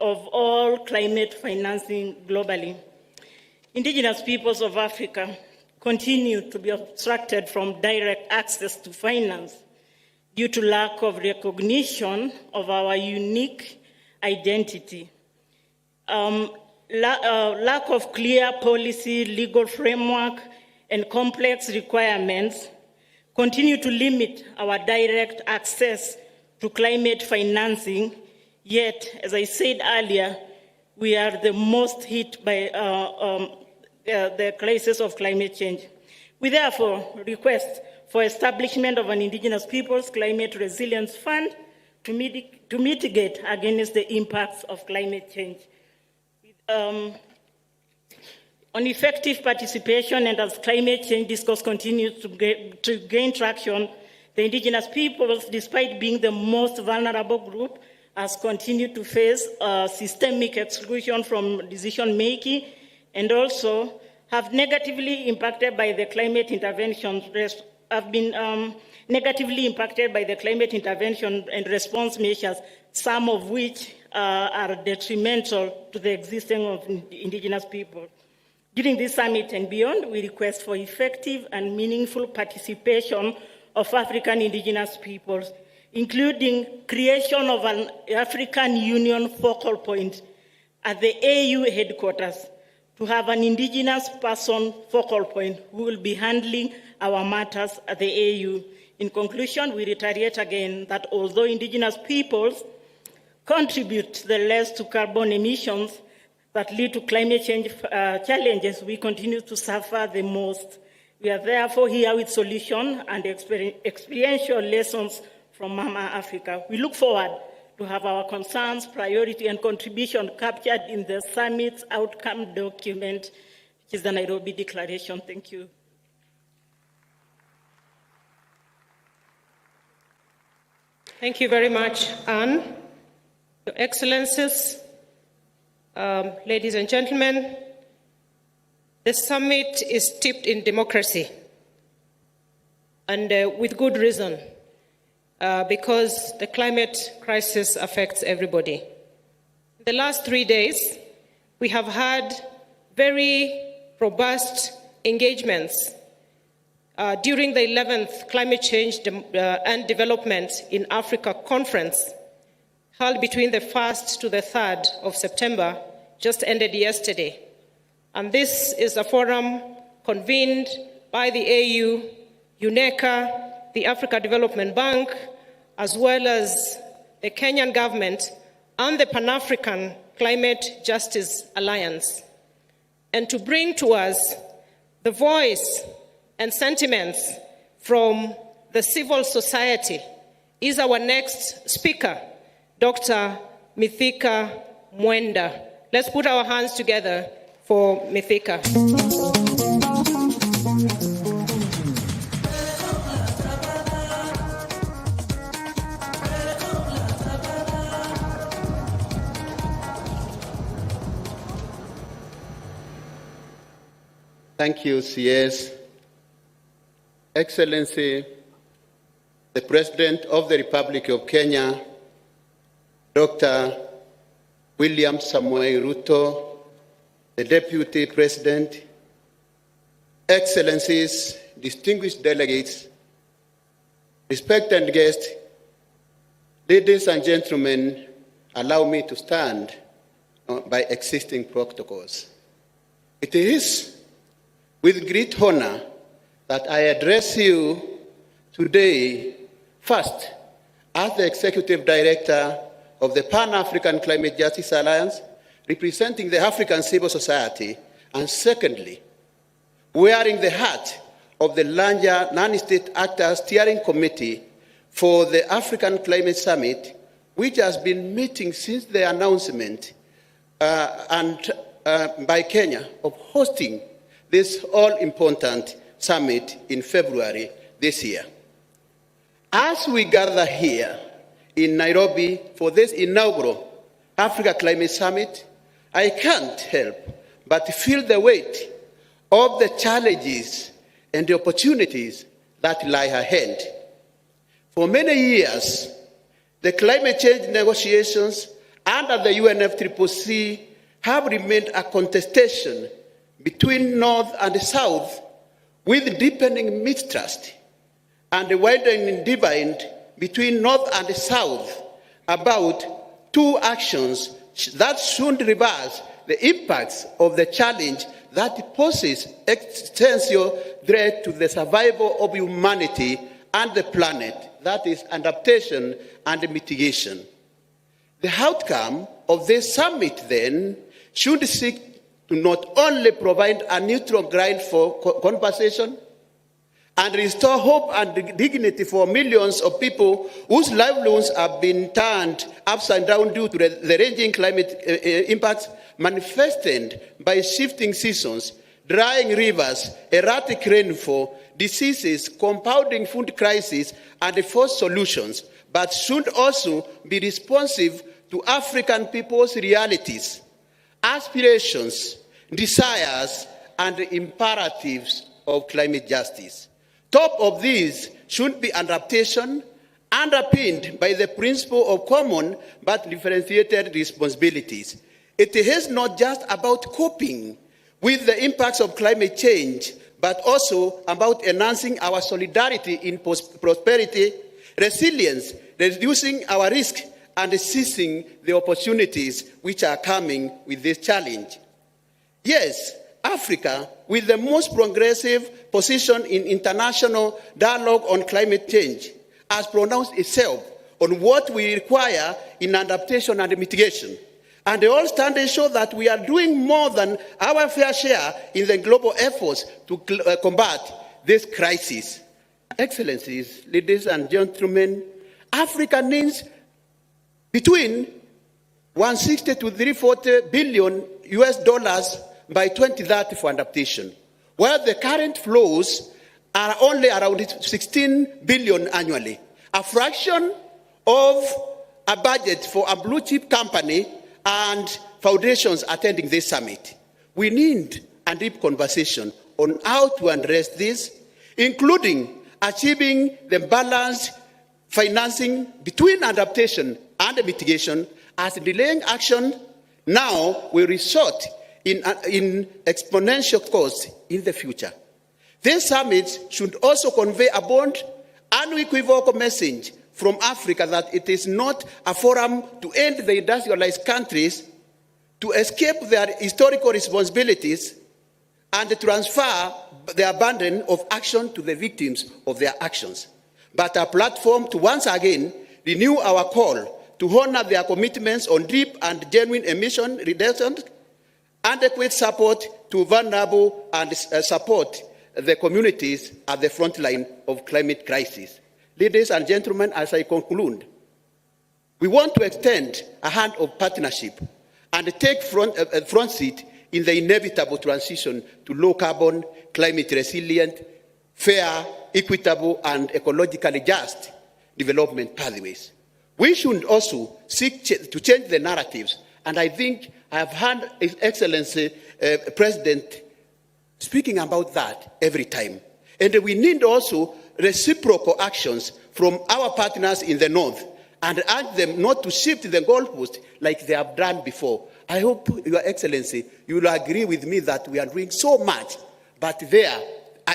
of all climate financing globally. Indigenous peoples of Africa continue to be obstructed from direct access to finance due to lack of recognition of our unique identity. Lack of clear policy, legal framework, and complex requirements continue to limit our direct access to climate financing, yet, as I said earlier, we are the most hit by the crisis of climate change. We therefore request for establishment of an Indigenous Peoples Climate Resilience Fund to mitigate against the impacts of climate change. On effective participation, and as climate change discourse continues to gain traction, the Indigenous peoples, despite being the most vulnerable group, has continued to face systemic exclusion from decision-making, and also have negatively impacted by the climate intervention, negatively impacted by the climate intervention and response measures, some of which are detrimental to the existence of Indigenous people. During this summit and beyond, we request for effective and meaningful participation of African Indigenous peoples, including creation of an African Union focal point at the AU headquarters to have an Indigenous person focal point who will be handling our matters at the AU. In conclusion, we reiterate again that although Indigenous peoples contribute the less to carbon emissions that lead to climate change challenges, we continue to suffer the most. We are therefore here with solutions and experiential lessons from Mama Africa. We look forward to have our concerns, priority, and contribution captured in the summit's outcome document, which is the Nairobi Declaration. Thank you. Thank you very much, Anne. Your Excellencies, ladies and gentlemen, the summit is steeped in democracy, and with good reason, because the climate crisis affects everybody. In the last 3 days, we have had very robust engagements during the 11th Climate Change and Development in Africa conference, held between the 1st to the 3rd of September, just ended yesterday. And this is a forum convened by the AU, UNECA, the Africa Development Bank, as well as the Kenyan government and the Pan-African Climate Justice Alliance, and to bring to us the voice and sentiments from the civil society is our next speaker, Dr. Mithika Mwenda. Let's put our hands together for Mithika. Thank you, CS. Excellency, the President of the Republic of Kenya, Dr. William Samoei Ruto, the Deputy President, Excellencies, distinguished delegates, respected guests, ladies and gentlemen, allow me to stand by existing protocols. It is with great honor that I address you today, first, as the Executive Director of the Pan-African Climate Justice Alliance, representing the African civil society, and secondly, wearing the hat of the larger non-state actors steering committee for the African Climate Summit, which has been meeting since the announcement by Kenya of hosting this all-important summit in February this year. As we gather here in Nairobi for this inaugural Africa Climate Summit, I can't help but feel the weight of the challenges and the opportunities that lie ahead. For many years, the climate change negotiations under the UNFCCC have remained a contestation between North and South, with deepening mistrust and a widening divide between North and South about two actions that should reverse the impacts of the challenge that poses existential threat to the survival of humanity and the planet, that is, adaptation and mitigation. The outcome of this summit, then, should seek to not only provide a neutral ground for conversation and restore hope and dignity for millions of people whose livelihoods have been turned upside down due to the ranging climate impacts manifested by shifting seasons, drying rivers, erratic rainfall, diseases, compounding food crisis, and forced solutions, but should also be responsive to African people's realities, aspirations, desires, and imperatives of climate justice. Top of these should be adaptation, underpinned by the principle of common but differentiated responsibilities. It is not just about coping with the impacts of climate change, but also about enhancing our solidarity in prosperity, resilience, reducing our risk, and seizing the opportunities which are coming with this challenge. Yes, Africa, with the most progressive position in international dialogue on climate change, has pronounced itself on what we require in adaptation and mitigation. And all standards show that we are doing more than our fair share in the global efforts to combat this crisis. Excellencies, ladies and gentlemen, Africa needs between 160 to 340 billion US dollars by 2030 for adaptation, while the current flows are only around 16 billion annually, a fraction of a budget for a blue chip company and foundations attending this summit. We need a deep conversation on how to address this, including achieving the balanced financing between adaptation and mitigation, as delaying action now will result in exponential costs in the future. This summit should also convey a bold, unequivocal message from Africa that it is not a forum to end the industrialized countries, to escape their historical responsibilities, and transfer the burden of action to the victims of their actions, but a platform to once again renew our call to honor their commitments on deep and genuine emission reduction, adequate support to vulnerable, and support the communities at the front line of climate crisis. Ladies and gentlemen, as I conclude, we want to extend a hand of partnership and take front seat in the inevitable transition to low-carbon, climate-resilient, fair, equitable, and ecologically just development pathways. We should also seek to change the narratives, and I think I have heard His Excellency President speaking about that every time. And we need also reciprocal actions from our partners in the North, and urge them not to shift the goalpost like they have done before. I hope, Your Excellency, you will agree with me that we are doing so much, but there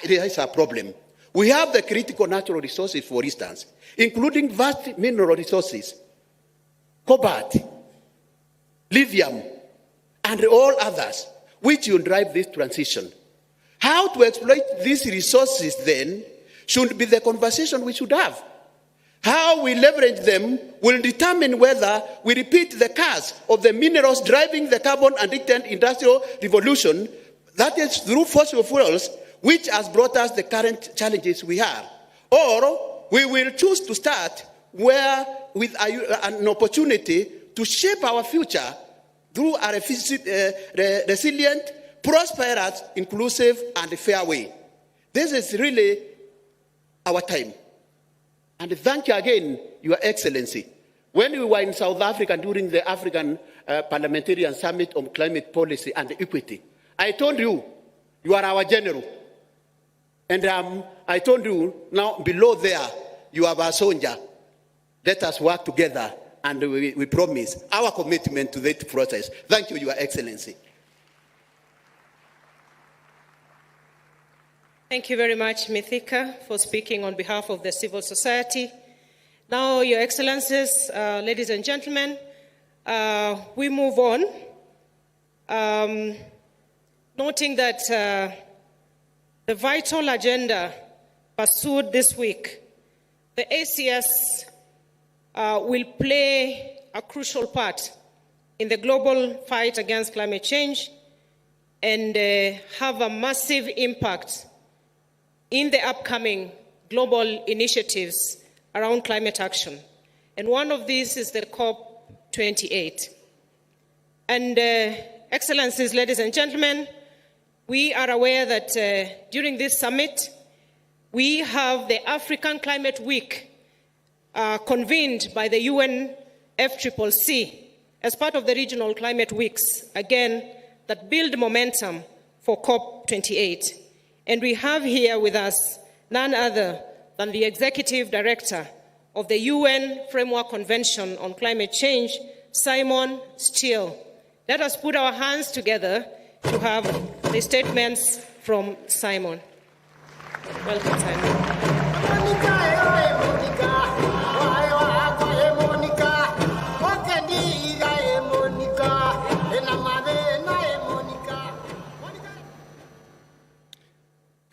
is a problem. We have the critical natural resources, for instance, including vast mineral resources, cobalt, lithium, and all others, which will drive this transition. How to exploit these resources, then, should be the conversation we should have. How we leverage them will determine whether we repeat the curse of the minerals driving the carbon-addicted industrial revolution, that is through fossil fuels, which has brought us the current challenges we have. Or we will choose to start with an opportunity to shape our future through a resilient, prosperous, inclusive, and fair way. This is really our time. And thank you again, Your Excellency. When we were in South Africa during the African Parliamentarian Summit on Climate Policy and Equity, I told you, you are our general. And I told you, now below there, you have a soldier. Let us work together and we promise our commitment to that process. Thank you, Your Excellency. Thank you very much, Mithika, for speaking on behalf of the civil society. Now, Your Excellencies, ladies and gentlemen, we move on, noting that the vital agenda pursued this week, the ACS will play a crucial part in the global fight against climate change and have a massive impact in the upcoming global initiatives around climate action. And one of these is the COP28. And Excellencies, ladies and gentlemen, we are aware that during this summit, we have the African Climate Week convened by the UNFCCC as part of the regional climate weeks, again, that build momentum for COP28. And we have here with us none other than the Executive Director of the UN Framework Convention on Climate Change, Simon Steele. Let us put our hands together to have the statements from Simon. Welcome, Simon.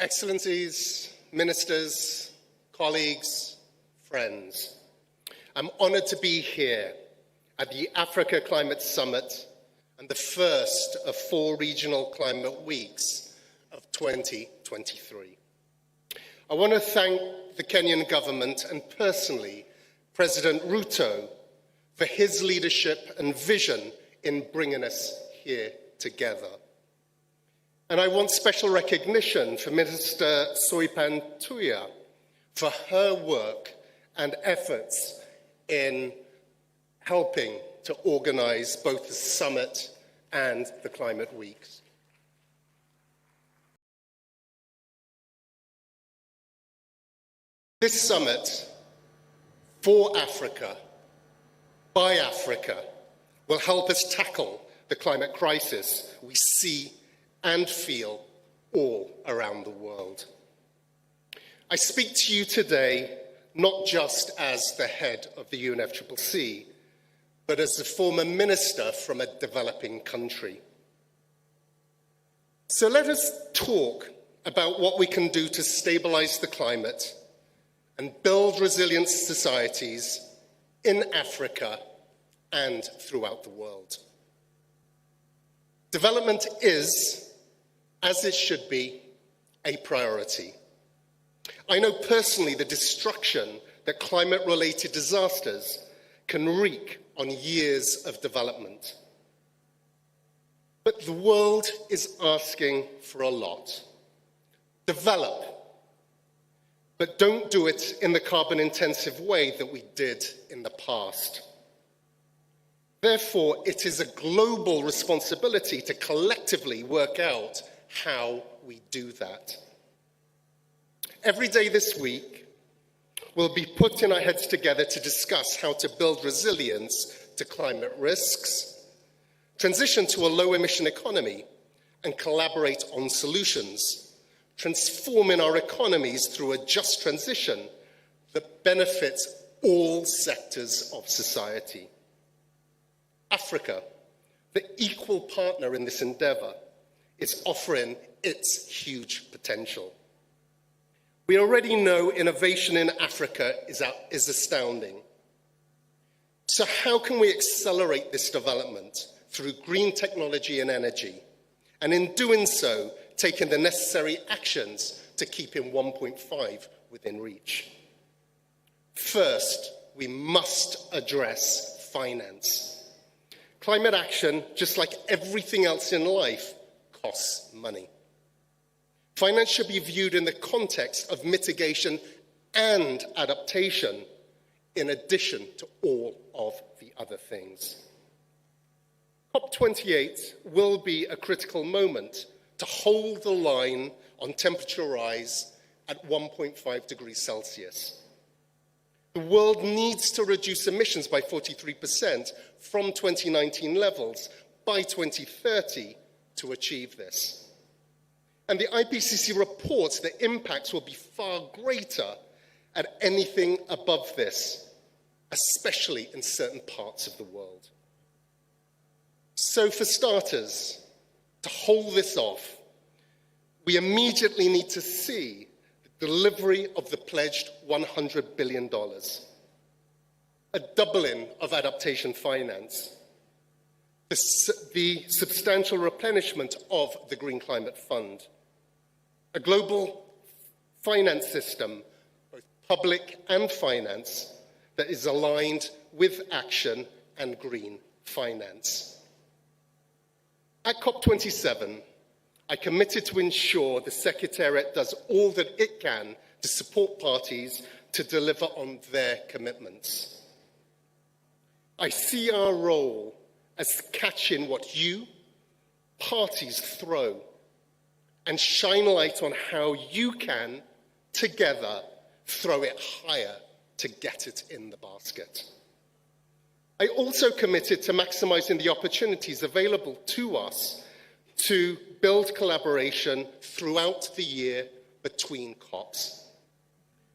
Excellencies, ministers, colleagues, friends, I'm honored to be here at the Africa Climate Summit and the first of 4 regional climate weeks of 2023. I want to thank the Kenyan government and personally President Ruto for his leadership and vision in bringing us here together. And I want special recognition for Minister Soipan Tuya for her work and efforts in helping to organize both the summit and the climate weeks. This summit for Africa, by Africa, will help us tackle the climate crisis we see and feel all around the world. I speak to you today not just as the head of the UNFCCC, but as the former minister from a developing country. So let us talk about what we can do to stabilize the climate and build resilient societies in Africa and throughout the world. Development is, as it should be, a priority. I know personally the destruction that climate-related disasters can wreak on years of development. But the world is asking for a lot. Develop, but don't do it in the carbon-intensive way that we did in the past. Therefore, it is a global responsibility to collectively work out how we do that. Every day this week, we'll be putting our heads together to discuss how to build resilience to climate risks, transition to a low-emission economy, and collaborate on solutions, transforming our economies through a just transition that benefits all sectors of society. Africa, the equal partner in this endeavor, is offering its huge potential. We already know innovation in Africa is astounding. So how can we accelerate this development through green technology and energy, and in doing so, taking the necessary actions to keeping 1.5 within reach? First, we must address finance. Climate action, just like everything else in life, costs money. Finance should be viewed in the context of mitigation and adaptation, in addition to all of the other things. COP28 will be a critical moment to hold the line on temperature rise at 1.5 degrees Celsius. The world needs to reduce emissions by 43% from 2019 levels by 2030 to achieve this. And the IPCC reports that impacts will be far greater at anything above this, especially in certain parts of the world. So for starters, to hold this off, we immediately need to see the delivery of the pledged $100 billion, a doubling of adaptation finance, the substantial replenishment of the Green Climate Fund, a global finance system, both public and finance, that is aligned with action and green finance. At COP27, I committed to ensure the Secretariat does all that it can to support parties to deliver on their commitments. I see our role as catching what you, parties, throw and shine light on how you can, together, throw it higher to get it in the basket. I also committed to maximising the opportunities available to us to build collaboration throughout the year between COPs.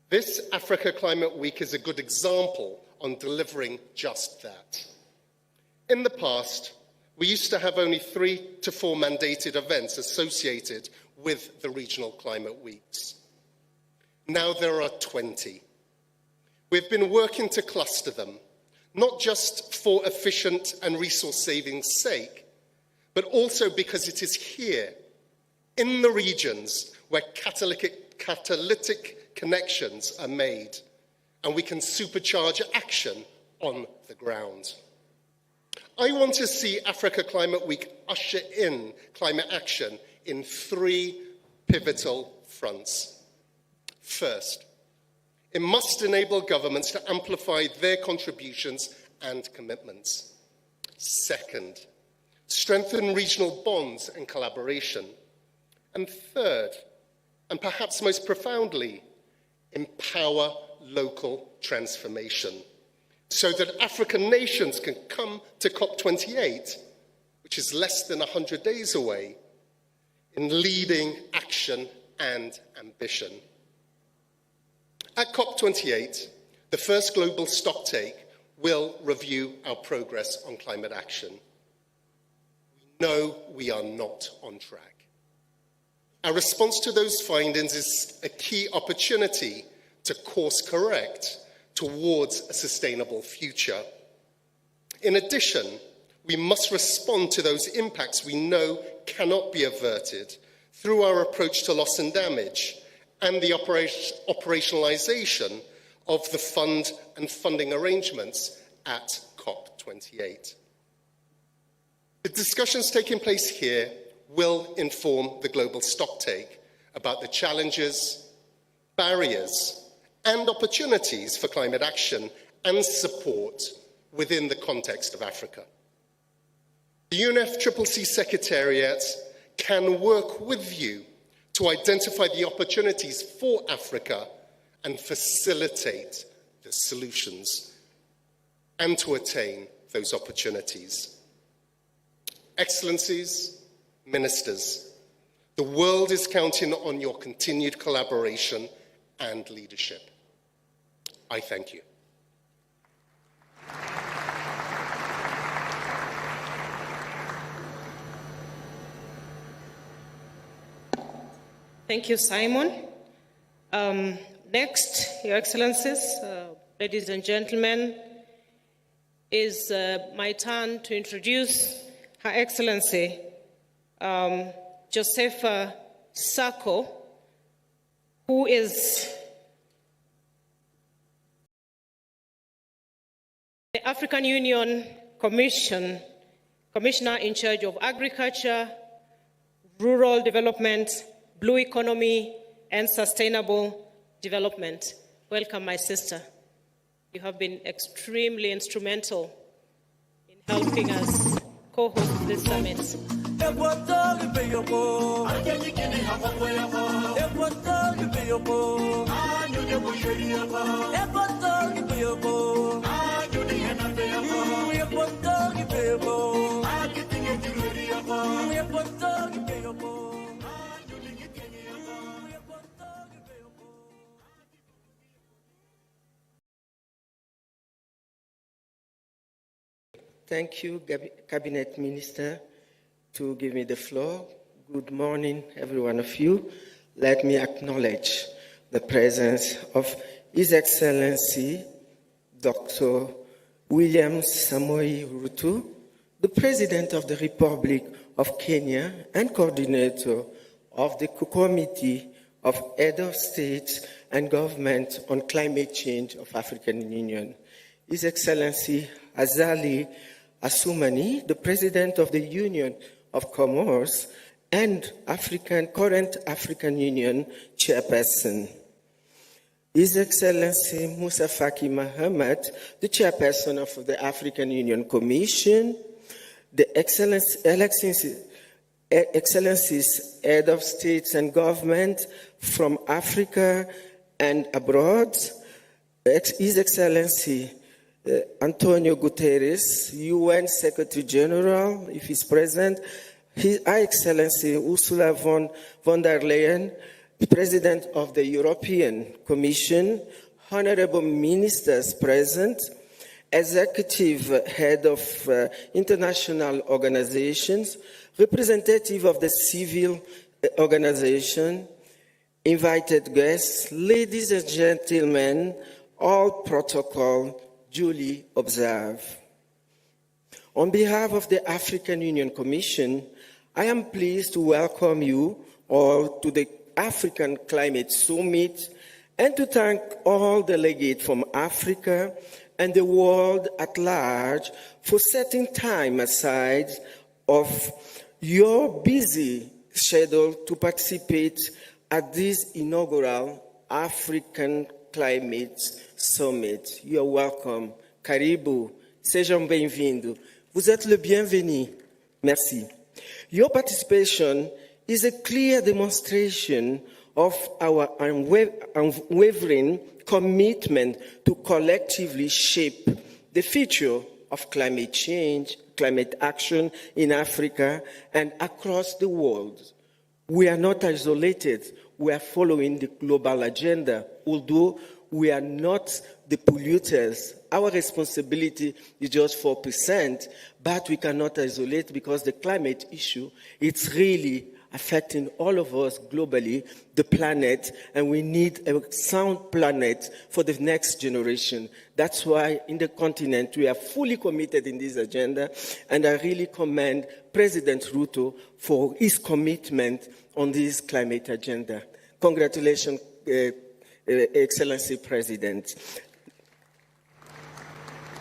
This Africa Climate Week is a good example on delivering just that. In the past, we used to have only 3 to 4 mandated events associated with the regional climate weeks. Now there are 20. We've been working to cluster them, not just for efficient and resource saving's sake, but also because it is here, in the regions, where catalytic connections are made, and we can supercharge action on the ground. I want to see Africa Climate Week usher in climate action in 3 pivotal fronts. First, it must enable governments to amplify their contributions and commitments. Second, strengthen regional bonds and collaboration. And third, and perhaps most profoundly, empower local transformation so that African nations can come to COP28, which is less than 100 days away, in leading action and ambition. At COP28, the first global stocktake will review our progress on climate action. We know we are not on track. Our response to those findings is a key opportunity to course correct towards a sustainable future. In addition, we must respond to those impacts we know cannot be averted through our approach to loss and damage and the operationalization of the fund and funding arrangements at COP28. The discussions taking place here will inform the global stocktake about the challenges, barriers, and opportunities for climate action and support within the context of Africa. The UNFCCC Secretariat can work with you to identify the opportunities for Africa and facilitate the solutions and to attain those opportunities. Excellencies, ministers, the world is counting on your continued collaboration and leadership. I thank you. Thank you, Simon. Next, Your Excellencies, ladies and gentlemen, is my turn to introduce Her Excellency Josepha Sako, who is the African Union Commissioner in charge of agriculture, rural development, blue economy, and sustainable development. Welcome, my sister. You have been extremely instrumental in helping us co-host this summit. Thank you, Cabinet Minister, to give me the floor. Good morning, every one of you. Let me acknowledge the presence of His Excellency, Dr. William Samoei Ruto, the President of the Republic of Kenya and coordinator of the Committee of Head of States and Government on Climate Change of African Union, His Excellency Azali Assoumani, the President of the Union of Comoros and current African Union Chairperson, His Excellency Musa Faki Mahamat, the Chairperson of the African Union Commission, the Excellencies Head of States and Government from Africa and abroad, His Excellency Antonio Guterres, UN Secretary General, if he's present, His Excellency Ursula von der Leyen, President of the European Commission, honorable ministers present, executive head of international organizations, representative of the civil organization, invited guests, ladies and gentlemen, all protocol duly observed. On behalf of the African Union Commission, I am pleased to welcome you all to the African Climate Summit and to thank all delegates from Africa and the world at large for setting time aside of your busy schedule to participate at this inaugural African Climate Summit. You are welcome. Karibu. Sejam bem-vindos. Vous êtes le bienvenu. Merci. Your participation is a clear demonstration of our unwavering commitment to collectively shape the future of climate change, climate action in Africa and across the world. We are not isolated. We are following the global agenda, although we are not the polluters. Our responsibility is just 4%, but we cannot isolate because the climate issue, it's really affecting all of us globally, the planet, and we need a sound planet for the next generation. That's why in the continent we are fully committed in this agenda, and I really commend President Ruto for his commitment on this climate agenda. Congratulations, Excellency President.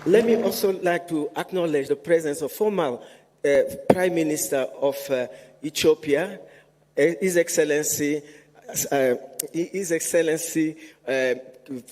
Let me also like to acknowledge the presence of former Prime Minister of Ethiopia, His Excellency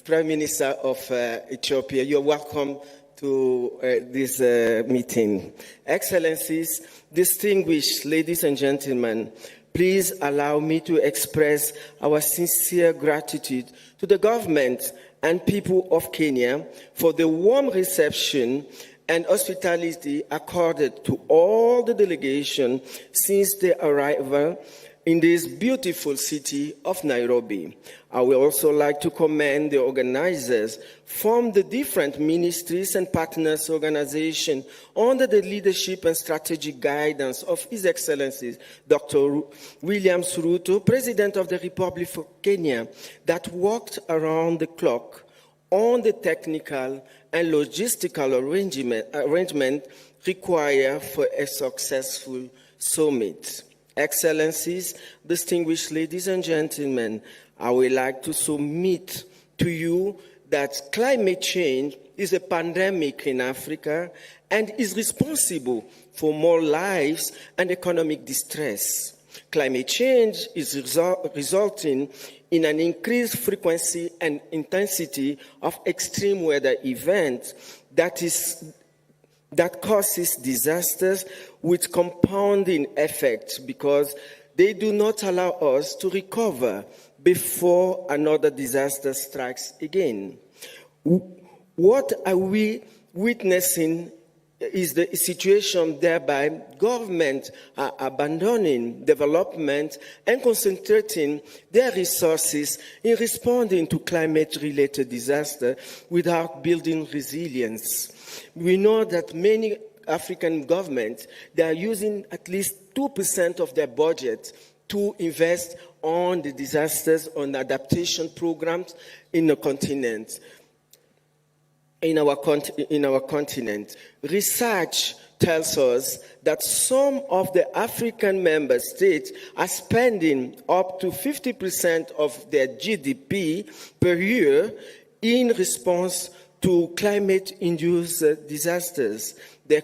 Prime Minister of Ethiopia. You're welcome to this meeting. Excellencies, distinguished ladies and gentlemen, please allow me to express our sincere gratitude to the government and people of Kenya for the warm reception and hospitality accorded to all the delegation since their arrival in this beautiful city of Nairobi. I would also like to commend the organizers from the different ministries and partners organizations under the leadership and strategic guidance of His Excellency Dr. William Ruto, President of the Republic of Kenya, that worked around the clock on the technical and logistical arrangement required for a successful summit. Excellencies, distinguished ladies and gentlemen, I would like to submit to you that climate change is a pandemic in Africa and is responsible for more lives and economic distress. Climate change is resulting in an increased frequency and intensity of extreme weather events that is that causes disasters with compounding effects because they do not allow us to recover before another disaster strikes again. What are we witnessing is the situation thereby governments are abandoning development and concentrating their resources in responding to climate-related disaster without building resilience. We know that many African governments, they are using at least 2% of their budget to invest on the disasters, on adaptation programs in the continent. In our continent. Research tells us that some of the African member states are spending up to 50% of their GDP per year in response to climate-induced disasters. The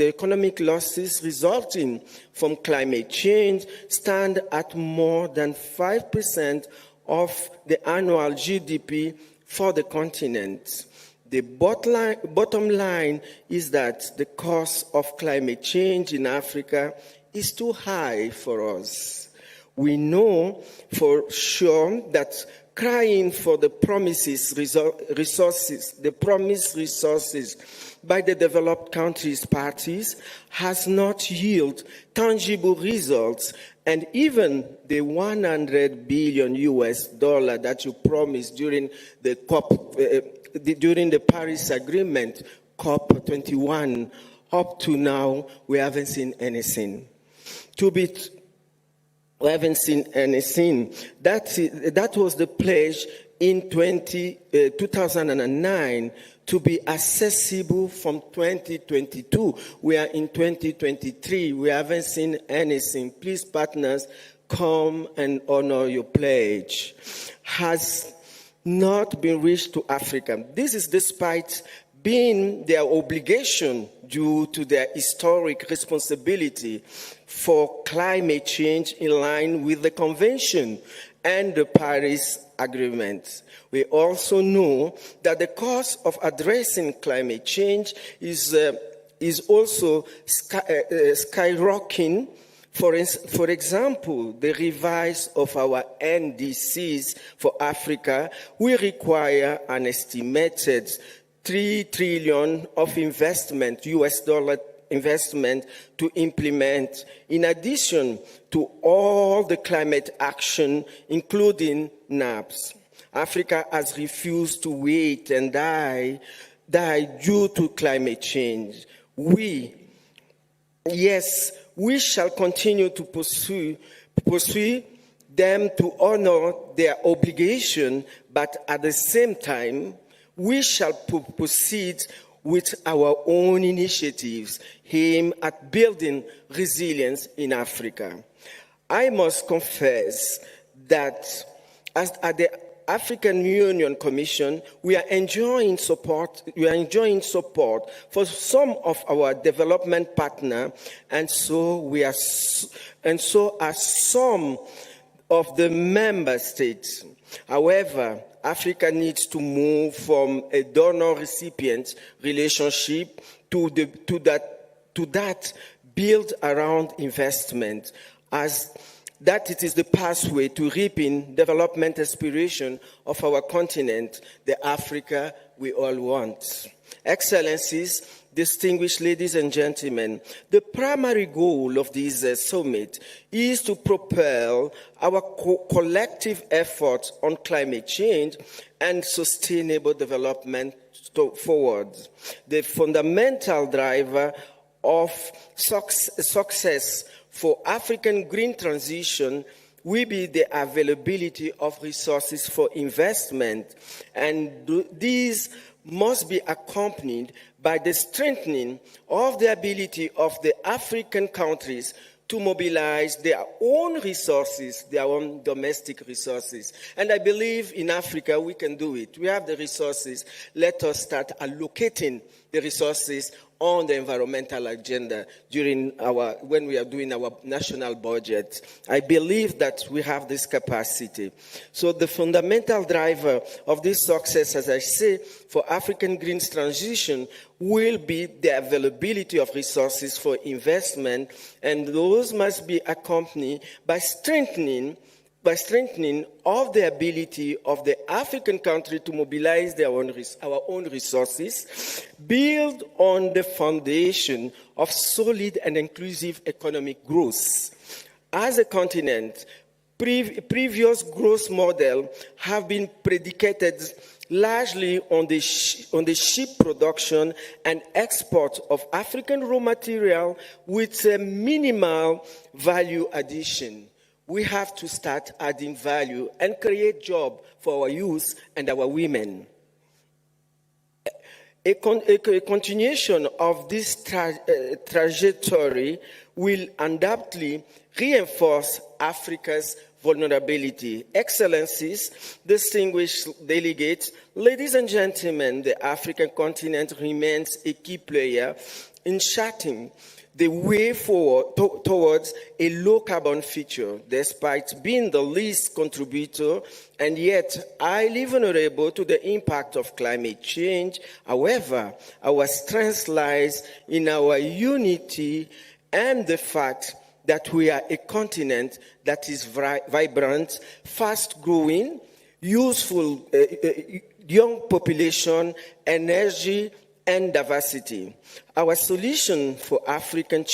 economic losses resulting from climate change stand at more than 5% of the annual GDP for the continent. The bottom line is that the cost of climate change in Africa is too high for us. We know for sure that crying for the promised resources by the developed countries' parties has not yielded tangible results, and even the $100 billion that you promised during the during the Paris Agreement, COP21, up to now, we haven't seen anything. We haven't seen anything. That was the pledge in 2009 to be accessible from 2022. We are in 2023. We haven't seen anything. Please, partners, come and honor your pledge. Has not been reached to Africa. This is despite being their obligation due to their historic responsibility for climate change in line with the Convention and the Paris Agreement. We also know that the cost of addressing climate change is also skyrocketing. For example, the revise of our NDCs for Africa will require an estimated $3 trillion of investment, US dollar investment, to implement, in addition to all the climate action, including NAPS. Africa has refused to wait and die due to climate change. We shall continue to pursue them to honor their obligation, but at the same time, we shall proceed with our own initiatives aimed at building resilience in Africa. I must confess that at the African Union Commission, we are enjoying support for some of our development partners, and so are some of the member states. However, Africa needs to move from a donor-recipient relationship to that built around investment, as that it is the pathway to reaping development aspiration of our continent, the Africa we all want. Excellencies, distinguished ladies and gentlemen, the primary goal of this summit is to propel our collective efforts on climate change and sustainable development forward. The fundamental driver of success for African green transition will be the availability of resources for investment, and these must be accompanied by the strengthening of the ability of the African countries to mobilize their own resources, their own domestic resources. And I believe in Africa we can do it. We have the resources. Let us start allocating the resources on the environmental agenda when we are doing our national budget. I believe that we have this capacity. So the fundamental driver of this success, as I say, for African green transition will be the availability of resources for investment, and those must be accompanied by strengthening of the ability of the African country to mobilize our own resources, build on the foundation of solid and inclusive economic growth. As a continent, previous growth models have been predicated largely on the sheep production and export of African raw material with a minimal value addition. We have to start adding value and create jobs for our youth and our women. A continuation of this trajectory will undoubtedly reinforce Africa's vulnerability. Excellencies, distinguished delegates, ladies and gentlemen, the African continent remains a key player in charting the way forward towards a low-carbon future, despite being the least contributor and yet highly vulnerable to the impact of climate change. However, our strength lies in our unity and the fact that we are a continent that is vibrant, fast-growing, useful, young population, energy, and diversity. Our solution for African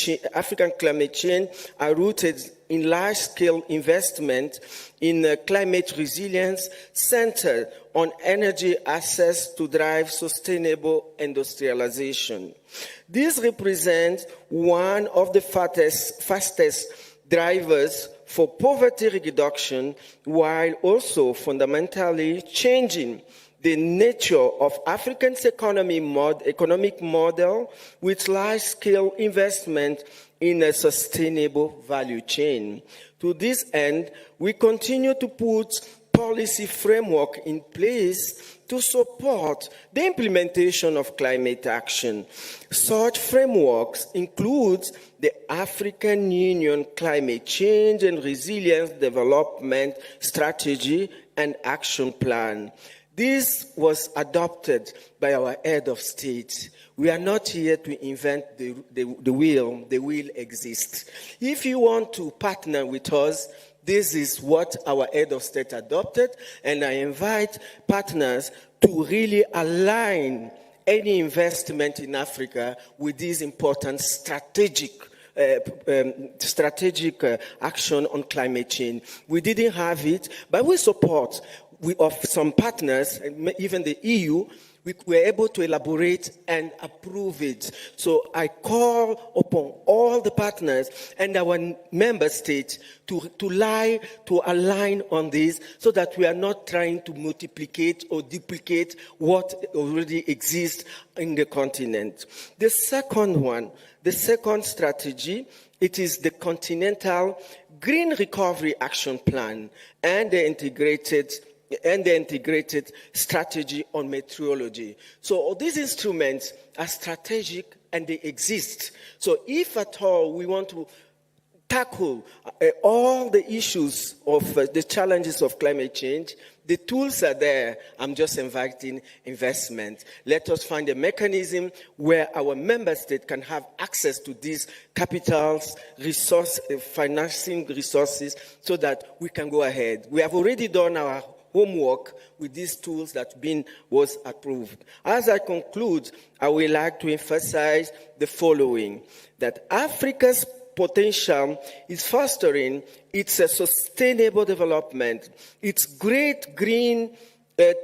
climate change are rooted in large-scale investment in climate resilience centered on energy access to drive sustainable industrialization. This represents one of the fastest drivers for poverty reduction, while also fundamentally changing the nature of Africa's economic model with large-scale investment in a sustainable value chain. To this end, we continue to put policy framework in place to support the implementation of climate action. Such frameworks include the African Union Climate Change and Resilience Development Strategy and Action Plan. This was adopted by our head of state. We are not here to invent the wheel. The wheel exists. If you want to partner with us, this is what our head of state adopted, and I invite partners to really align any investment in Africa with this important strategic action on climate change. We didn't have it, but we support of some partners, even the EU, we were able to elaborate and approve it. So I call upon all the partners and our member states to align on this so that we are not trying to multiplicate or duplicate what already exists in the continent. The second strategy, it is the Continental Green Recovery Action Plan and the integrated strategy on meteorology. So these instruments are strategic and they exist. So if at all we want to tackle all the issues of the challenges of climate change, the tools are there. I'm just inviting investment. Let us find a mechanism where our member state can have access to these capitals, financing resources, so that we can go ahead. We have already done our homework with these tools that was approved. As I conclude, I would like to emphasize the following, that Africa's potential is fostering its sustainable development. Its great green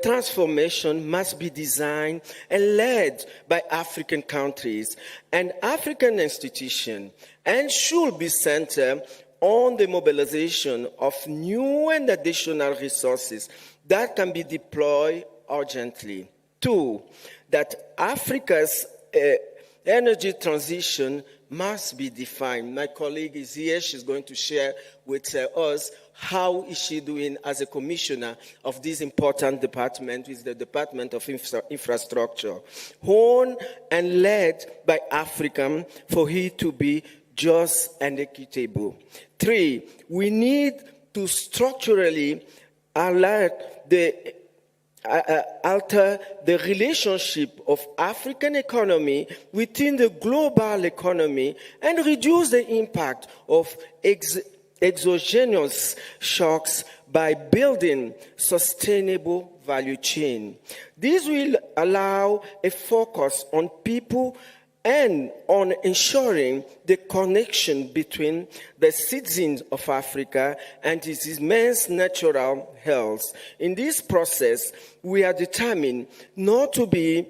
transformation must be designed and led by African countries and African institutions, and should be centered on the mobilization of new and additional resources that can be deployed urgently. 2, that Africa's energy transition must be defined. My colleague is here. She's going to share with us how is she doing as a commissioner of this important department, which is the Department of Infrastructure, honed and led by Africans for it to be just and equitable. 3, we need to structurally alter the relationship of African economy within the global economy and reduce the impact of exogenous shocks by building sustainable value chain. This will allow a focus on people and on ensuring the connection between the citizens of Africa and its immense natural health. In this process, we are determined not to be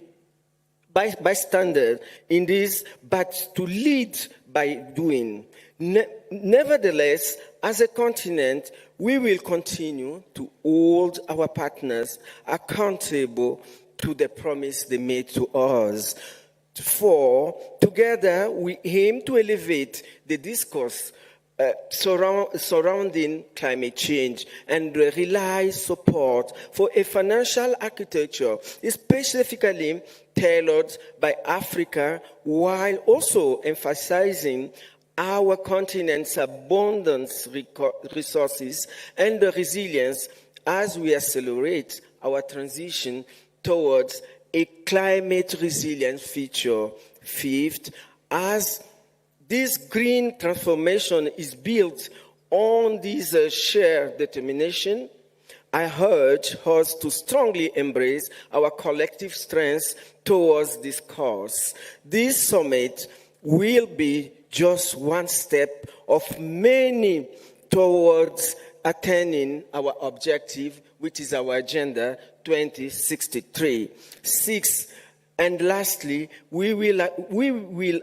bystander in this, but to lead by doing. Nevertheless, as a continent, we will continue to hold our partners accountable to the promise they made to us. 4, together we aim to elevate the discourse surrounding climate change and realize support for a financial architecture specifically tailored by Africa, while also emphasizing our continent's abundant resources and the resilience as we accelerate our transition towards a climate resilient future. 5th, as this green transformation is built on this shared determination, I urge us to strongly embrace our collective strengths towards this cause. This summit will be just one step of many towards attaining our objective, which is our Agenda 2063. 6, and lastly, we will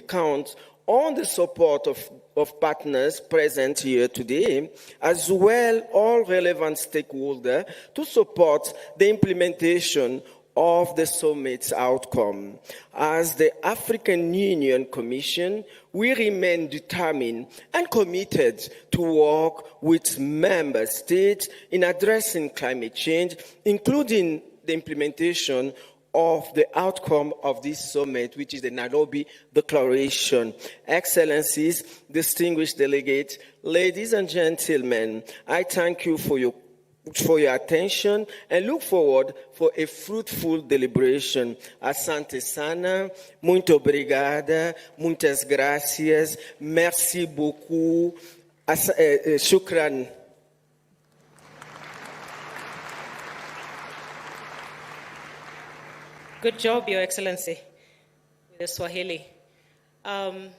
count on the support of partners present here today, as well all relevant stakeholders, to support the implementation of the summit's outcome. As the African Union Commission, we remain determined and committed to work with member states in addressing climate change, including the implementation of the outcome of this summit, which is the Nairobi Declaration. Excellencies, distinguished delegates, ladies and gentlemen, I thank you for your attention and look forward for a fruitful deliberation. Asante sana, muito obrigada, muitas gracias, merci beaucoup, shukran. Good job, Your Excellency, with the Swahili. Your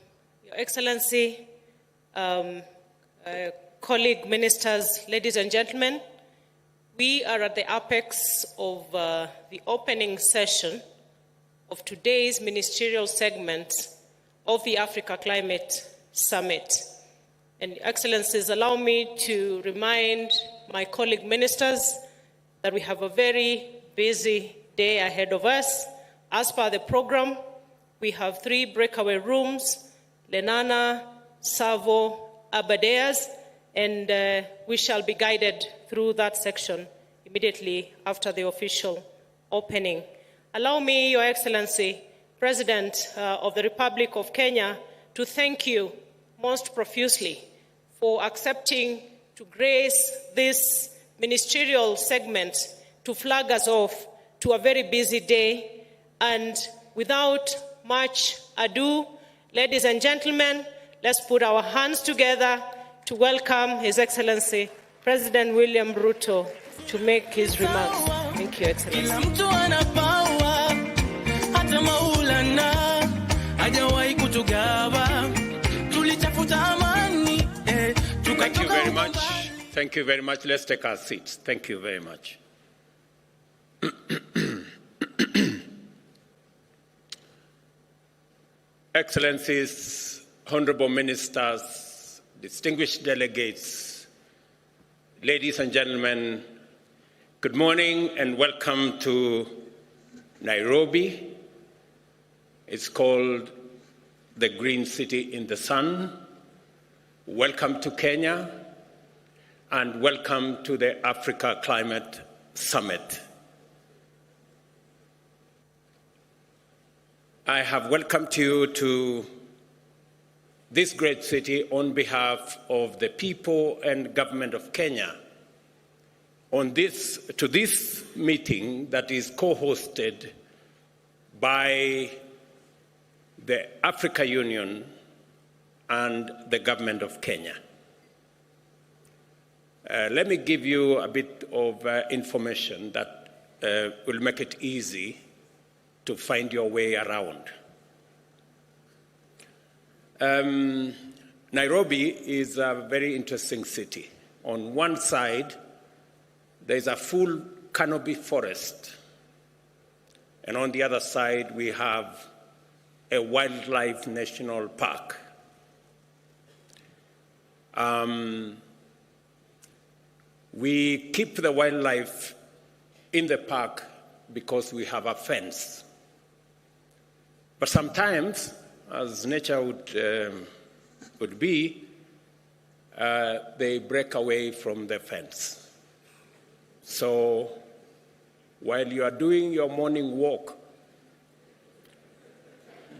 Excellency, colleague ministers, ladies and gentlemen, we are at the apex of the opening session of today's ministerial segment of the Africa Climate Summit. And Excellencies, allow me to remind my colleague ministers that we have a very busy day ahead of us. As per the program, we have 3 breakaway rooms, Lenana, Savo, Abadeas, and we shall be guided through that section immediately after the official opening. Allow me, Your Excellency, President of the Republic of Kenya, to thank you most profusely for accepting to grace this ministerial segment to flag us off to a very busy day. And without much ado, ladies and gentlemen, let's put our hands together to welcome His Excellency President William Ruto to make his remarks. Thank you, Excellency. Thank you very much. Thank you very much. Let's take our seats. Thank you very much. Excellencies, honorable ministers, distinguished delegates, ladies and gentlemen, good morning and welcome to Nairobi. It's called the green city in the sun. Welcome to Kenya, and welcome to the Africa Climate Summit. I have welcomed you to this great city on behalf of the people and government of Kenya to this meeting that is co-hosted by the Africa Union and the government of Kenya. Let me give you a bit of information that will make it easy to find your way around. Nairobi is a very interesting city. On one side, there is a full canopy forest, and on the other side, we have a wildlife national park. We keep the wildlife in the park because we have a fence. But sometimes, as nature would be, they break away from the fence. So while you are doing your morning walk,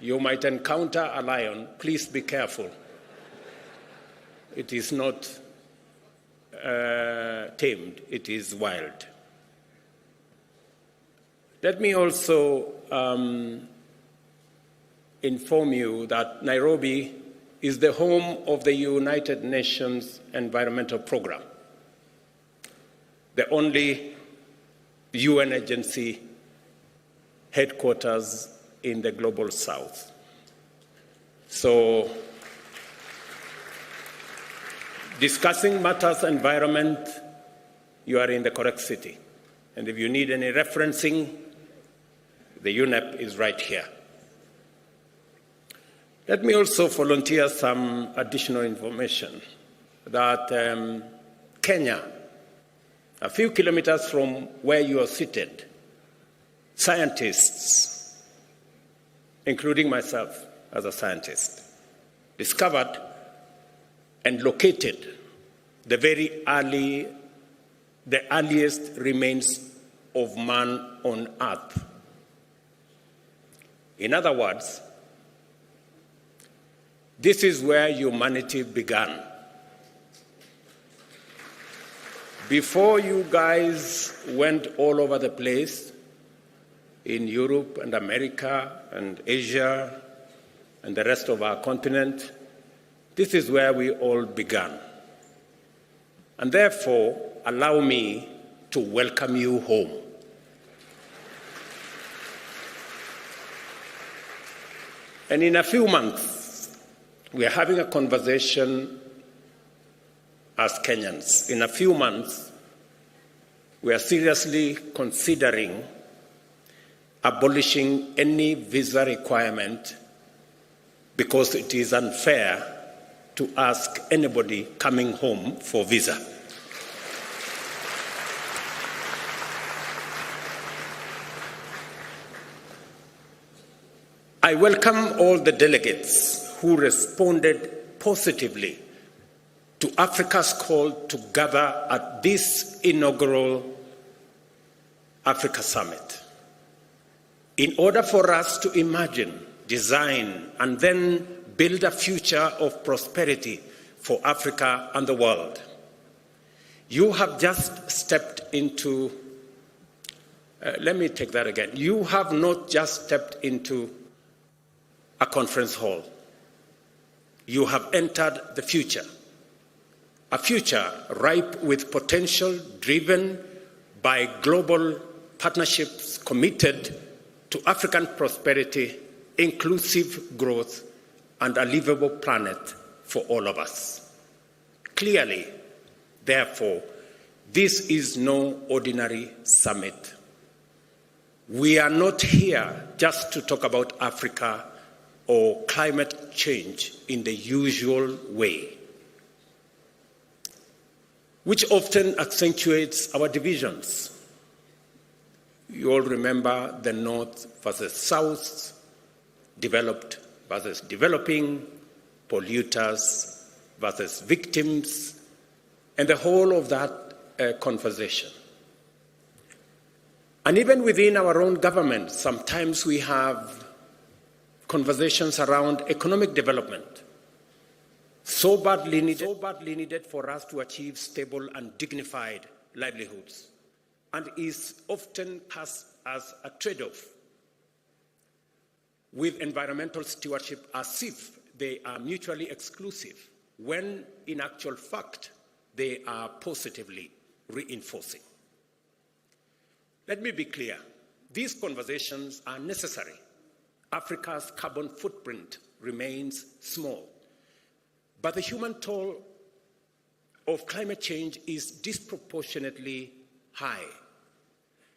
you might encounter a lion. Please be careful. It is not tamed, it is wild. Let me also inform you that Nairobi is the home of the United Nations Environmental Programme, the only UN agency headquarters in the global south. So, discussing matters environment, you are in the correct city. And if you need any referencing, the UNEP is right here. Let me also volunteer some additional information that Kenya, a few kilometers from where you are seated, scientists, including myself as a scientist, discovered and located the earliest remains of man on Earth. In other words, this is where humanity began. Before you guys went all over the place, in Europe and America and Asia and the rest of our continent, this is where we all began. And therefore, allow me to welcome you home. And in a few months, we are having a conversation as Kenyans. In a few months, we are seriously considering abolishing any visa requirement because it is unfair to ask anybody coming home for visa. I welcome all the delegates who responded positively to Africa's call to gather at this inaugural Africa Summit. In order for us to imagine, design, and then build a future of prosperity for Africa and the world. You have just stepped into, let me take that again. You have not just stepped into a conference hall. You have entered the future, a future ripe with potential driven by global partnerships committed to African prosperity, inclusive growth, and a livable planet for all of us. Clearly, therefore, this is no ordinary summit. We are not here just to talk about Africa or climate change in the usual way, which often accentuates our divisions. You all remember the North versus South, developed versus developing, polluters versus victims, and the whole of that conversation. And even within our own government, sometimes we have conversations around economic development, so badly needed for us to achieve stable and dignified livelihoods, and is often cast as a trade-off with environmental stewardship as if they are mutually exclusive, when in actual fact they are positively reinforcing. Let me be clear, these conversations are necessary. Africa's carbon footprint remains small, but the human toll of climate change is disproportionately high.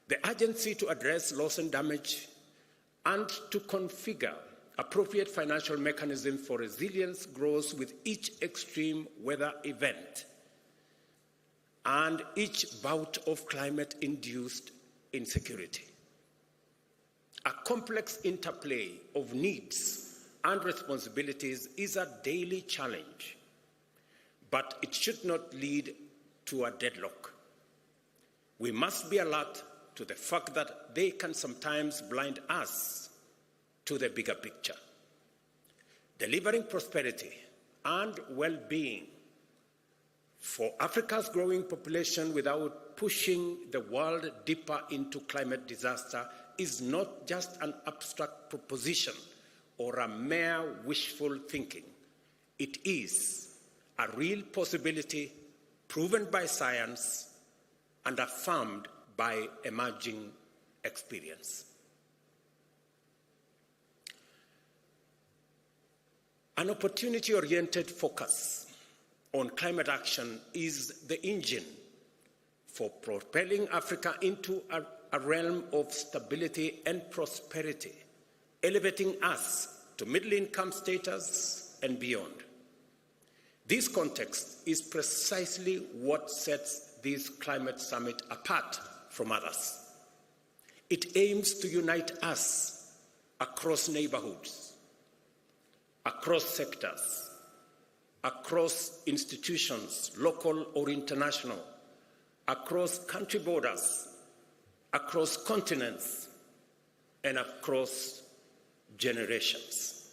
The urgency to address loss and damage and to configure appropriate financial mechanisms for resilience grows with each extreme weather event and each bout of climate-induced insecurity. A complex interplay of needs and responsibilities is a daily challenge, but it should not lead to a deadlock. We must be alert to the fact that they can sometimes blind us to the bigger picture. Delivering prosperity and well-being for Africa's growing population without pushing the world deeper into climate disaster is not just an abstract proposition or a mere wishful thinking. It is a real possibility proven by science and affirmed by emerging experience. An opportunity-oriented focus on climate action is the engine for propelling Africa into a realm of stability and prosperity, elevating us to middle-income status and beyond. This context is precisely what sets this climate summit apart from others. It aims to unite us across neighborhoods, across sectors, across institutions, local or international, across country borders, across continents, and across generations.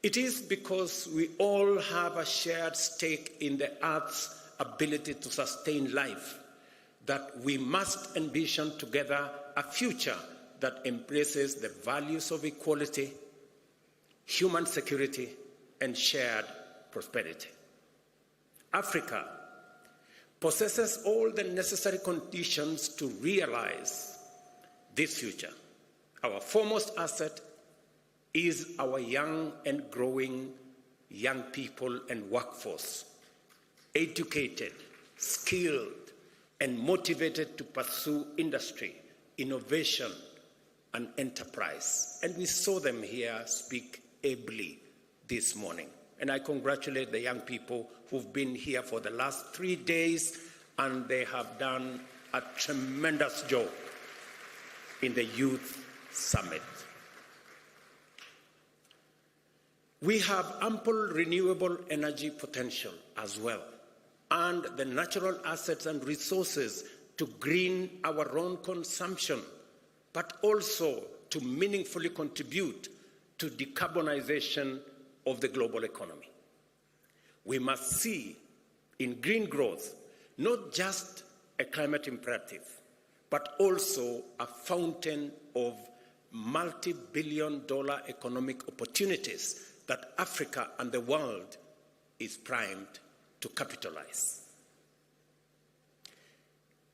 It is because we all have a shared stake in the Earth's ability to sustain life that we must envision together a future that embraces the values of equality, human security, and shared prosperity. Africa possesses all the necessary conditions to realize this future. Our foremost asset is our young and growing young people and workforce, educated, skilled, and motivated to pursue industry, innovation, and enterprise. And we saw them here speak ably this morning. And I congratulate the young people who've been here for the last 3 days, and they have done a tremendous job in the Youth Summit. We have ample renewable energy potential as well, and the natural assets and resources to green our own consumption, but also to meaningfully contribute to decarbonization of the global economy. We must see in green growth not just a climate imperative, but also a fountain of multi-billion-dollar economic opportunities that Africa and the world is primed to capitalize.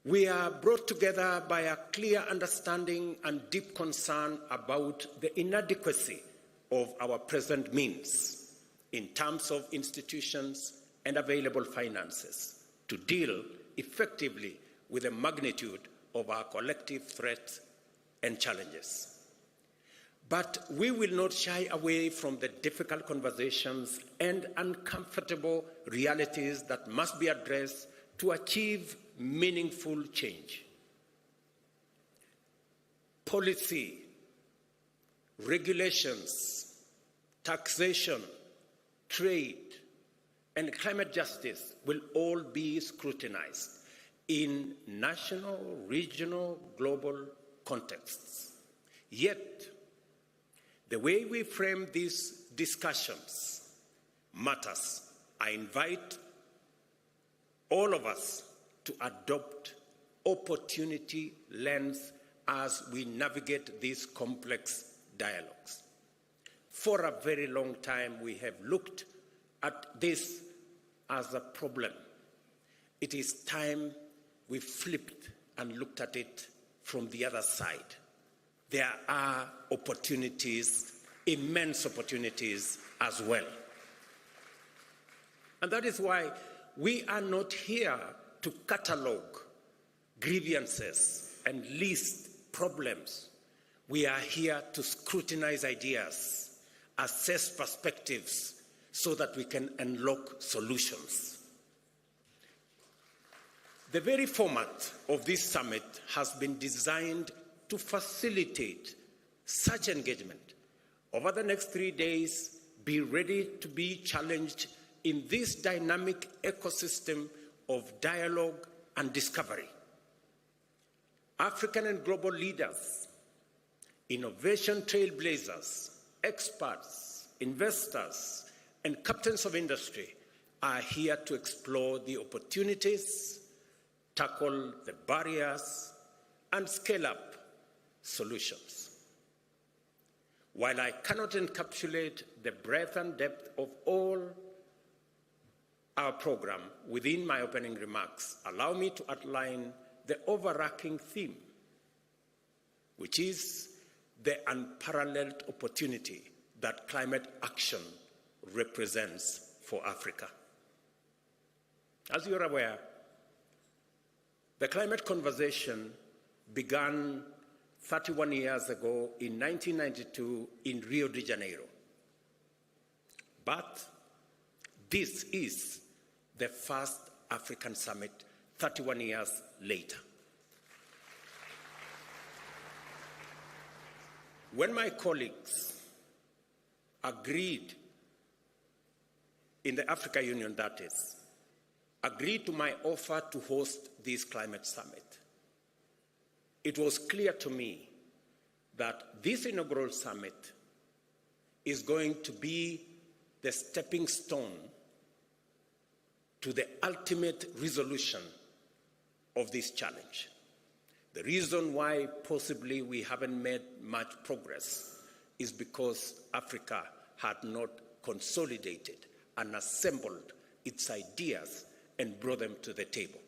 We are brought together by a clear understanding and deep concern about the inadequacy of our present means in terms of institutions and available finances to deal effectively with the magnitude of our collective threats and challenges. But we will not shy away from the difficult conversations and uncomfortable realities that must be addressed to achieve meaningful change. Policy, regulations, taxation, trade, and climate justice will all be scrutinized in national, regional, global contexts. Yet, the way we frame these discussions matters. I invite all of us to adopt opportunity lens as we navigate these complex dialogues. For a very long time, we have looked at this as a problem. It is time we flipped and looked at it from the other side. There are opportunities, immense opportunities as well. And that is why we are not here to catalogue grievances and list problems. We are here to scrutinize ideas, assess perspectives, so that we can unlock solutions. The very format of this summit has been designed to facilitate such engagement. Over the next 3 days, be ready to be challenged in this dynamic ecosystem of dialogue and discovery. African and global leaders, innovation trailblazers, experts, investors, and captains of industry are here to explore the opportunities, tackle the barriers, and scale up solutions. While I cannot encapsulate the breadth and depth of all our program within my opening remarks, allow me to outline the overarching theme, which is the unparalleled opportunity that climate action represents for Africa. As you're aware, the climate conversation began 31 years ago in 1992 in Rio de Janeiro. But this is the first African summit 31 years later. When my colleagues agreed, in the Africa Union that is, agreed to my offer to host this climate summit, it was clear to me that this inaugural summit is going to be the stepping stone to the ultimate resolution of this challenge. The reason why possibly we haven't made much progress is because Africa had not consolidated and assembled its ideas and brought them to the table.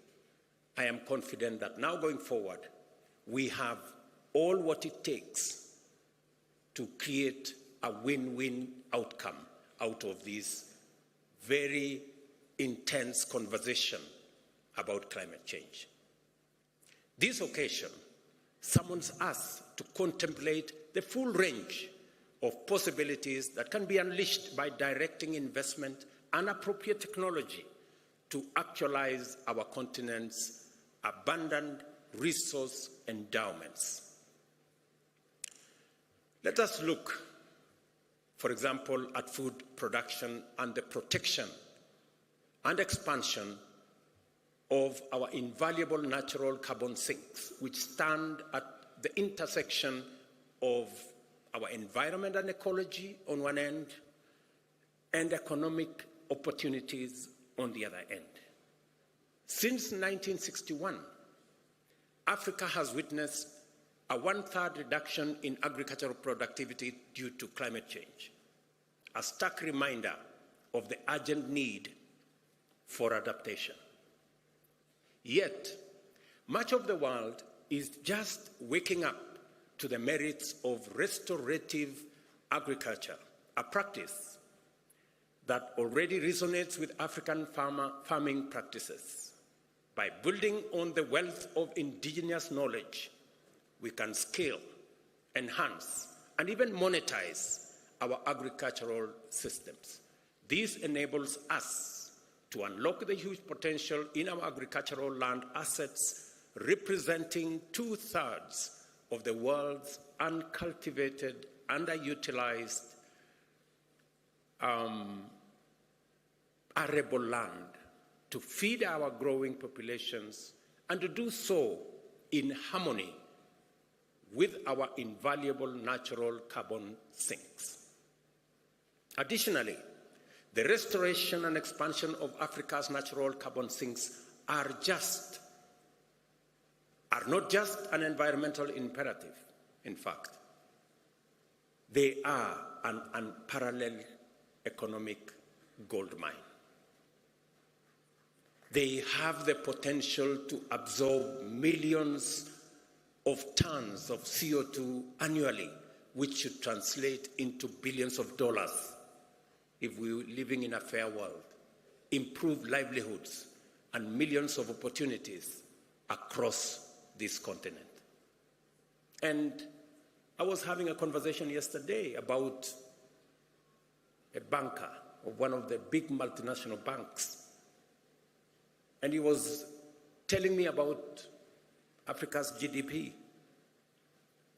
I am confident that now going forward, we have all what it takes to create a win-win outcome out of this very intense conversation about climate change. This occasion summons us to contemplate the full range of possibilities that can be unleashed by directing investment and appropriate technology to actualize our continent's abundant resource endowments. Let us look, for example, at food production and the protection and expansion of our invaluable natural carbon sinks, which stand at the intersection of our environment and ecology on one end, and economic opportunities on the other end. Since 1961, Africa has witnessed a 1/3 reduction in agricultural productivity due to climate change, a stark reminder of the urgent need for adaptation. Yet, much of the world is just waking up to the merits of restorative agriculture, a practice that already resonates with African farming practices. By building on the wealth of indigenous knowledge, we can scale, enhance, and even monetize our agricultural systems. This enables us to unlock the huge potential in our agricultural land assets, representing 2/3 of the world's uncultivated, underutilized arable land to feed our growing populations and to do so in harmony with our invaluable natural carbon sinks. Additionally, the restoration and expansion of Africa's natural carbon sinks are not just an environmental imperative. In fact, they are an unparalleled economic gold mine. They have the potential to absorb millions of tons of CO2 annually, which should translate into billions of dollars if we were living in a fair world, improve livelihoods and millions of opportunities across this continent. And I was having a conversation yesterday about a banker of one of the big multinational banks. And he was telling me about Africa's GDP.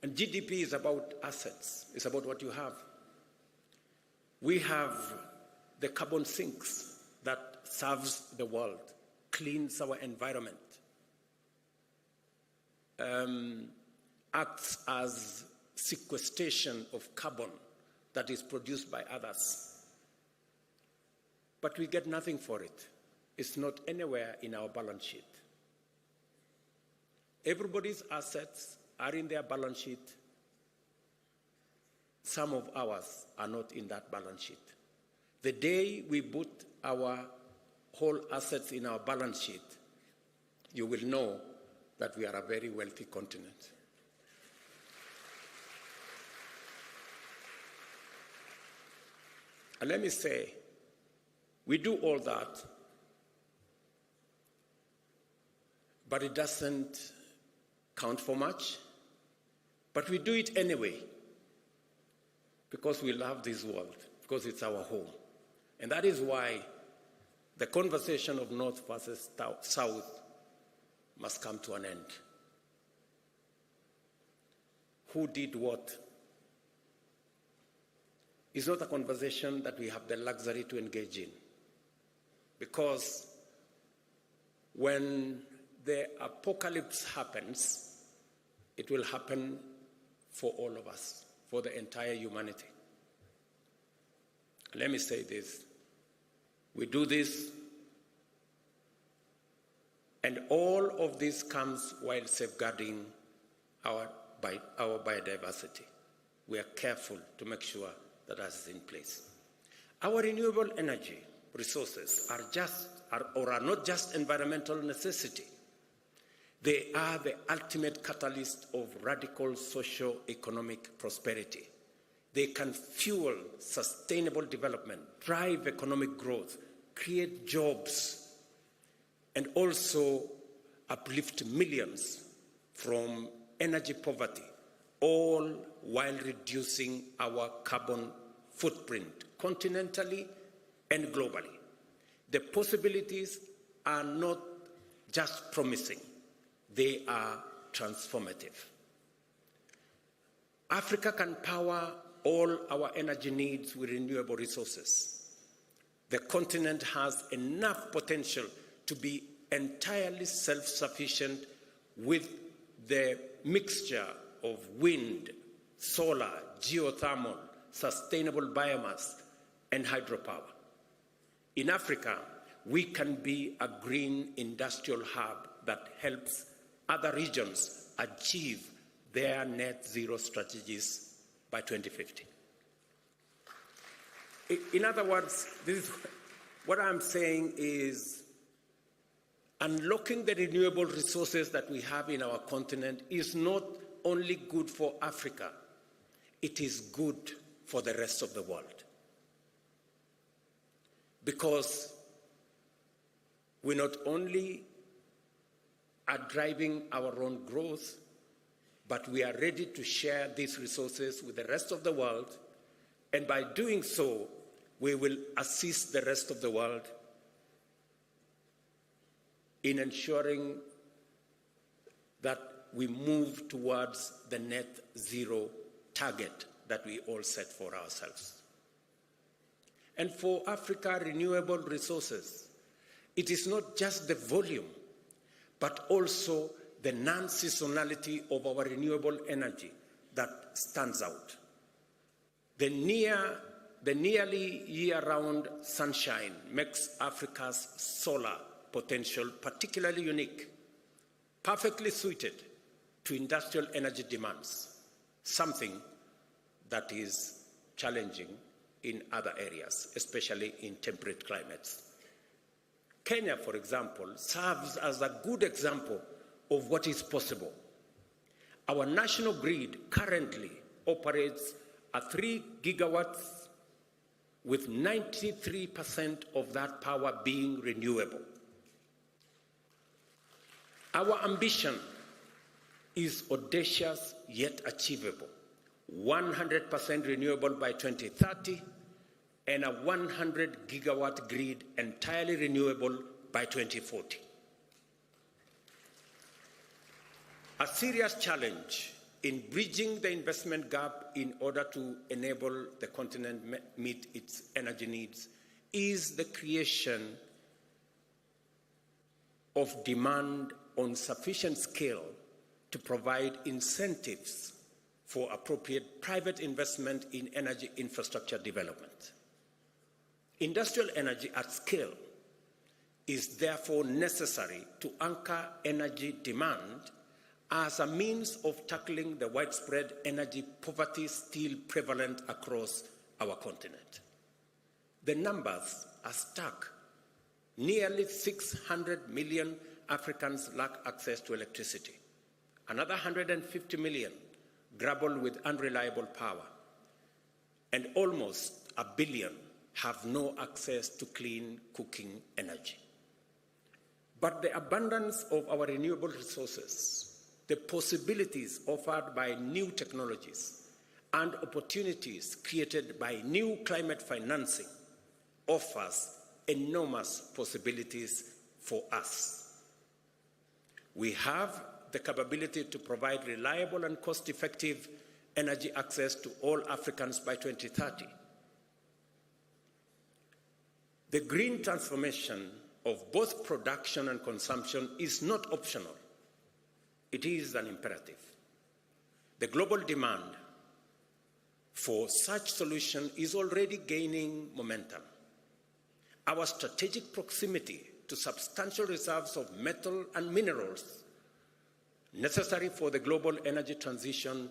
And GDP is about assets. It's about what you have. We have the carbon sinks that serves the world, cleans our environment, acts as sequestration of carbon that is produced by others. But we get nothing for it. It's not anywhere in our balance sheet. Everybody's assets are in their balance sheet. Some of ours are not in that balance sheet. The day we put our whole assets in our balance sheet, you will know that we are a very wealthy continent. And let me say, we do all that, but it doesn't count for much. But we do it anyway, because we love this world, because it's our home. And that is why the conversation of North versus South must come to an end. Who did what? It's not a conversation that we have the luxury to engage in, because when the apocalypse happens, it will happen for all of us, for the entire humanity. Let me say this. We do this, and all of this comes while safeguarding our biodiversity. We are careful to make sure that is in place. Our renewable energy resources are not just environmental necessity. They are the ultimate catalyst of radical socio-economic prosperity. They can fuel sustainable development, drive economic growth, create jobs, and also uplift millions from energy poverty, all while reducing our carbon footprint continentally and globally. The possibilities are not just promising, they are transformative. Africa can power all our energy needs with renewable resources. The continent has enough potential to be entirely self-sufficient with the mixture of wind, solar, geothermal, sustainable biomass, and hydropower. In Africa, we can be a green industrial hub that helps other regions achieve their net zero strategies by 2050. In other words, what I'm saying is unlocking the renewable resources that we have in our continent is not only good for Africa, it is good for the rest of the world. Because we not only are driving our own growth, but we are ready to share these resources with the rest of the world, and by doing so, we will assist the rest of the world in ensuring that we move towards the net zero target that we all set for ourselves. And for Africa renewable resources, it is not just the volume, but also the non-seasonality of our renewable energy that stands out. The nearly year-round sunshine makes Africa's solar potential particularly unique, perfectly suited to industrial energy demands, something that is challenging in other areas, especially in temperate climates. Kenya, for example, serves as a good example of what is possible. Our national grid currently operates at 3 gigawatts, with 93% of that power being renewable. Our ambition is audacious yet achievable: 100% renewable by 2030 and a 100 gigawatt grid entirely renewable by 2040. A serious challenge in bridging the investment gap in order to enable the continent meet its energy needs is the creation of demand on sufficient scale to provide incentives for appropriate private investment in energy infrastructure development. Industrial energy at scale is therefore necessary to anchor energy demand as a means of tackling the widespread energy poverty still prevalent across our continent. The numbers are stark. Nearly 600 million Africans lack access to electricity. Another 150 million grapple with unreliable power. And almost 1 billion have no access to clean cooking energy. But the abundance of our renewable resources, the possibilities offered by new technologies, and opportunities created by new climate financing offers enormous possibilities for us. We have the capability to provide reliable and cost-effective energy access to all Africans by 2030. The green transformation of both production and consumption is not optional. It is an imperative. The global demand for such solution is already gaining momentum. Our strategic proximity to substantial reserves of metal and minerals necessary for the global energy transition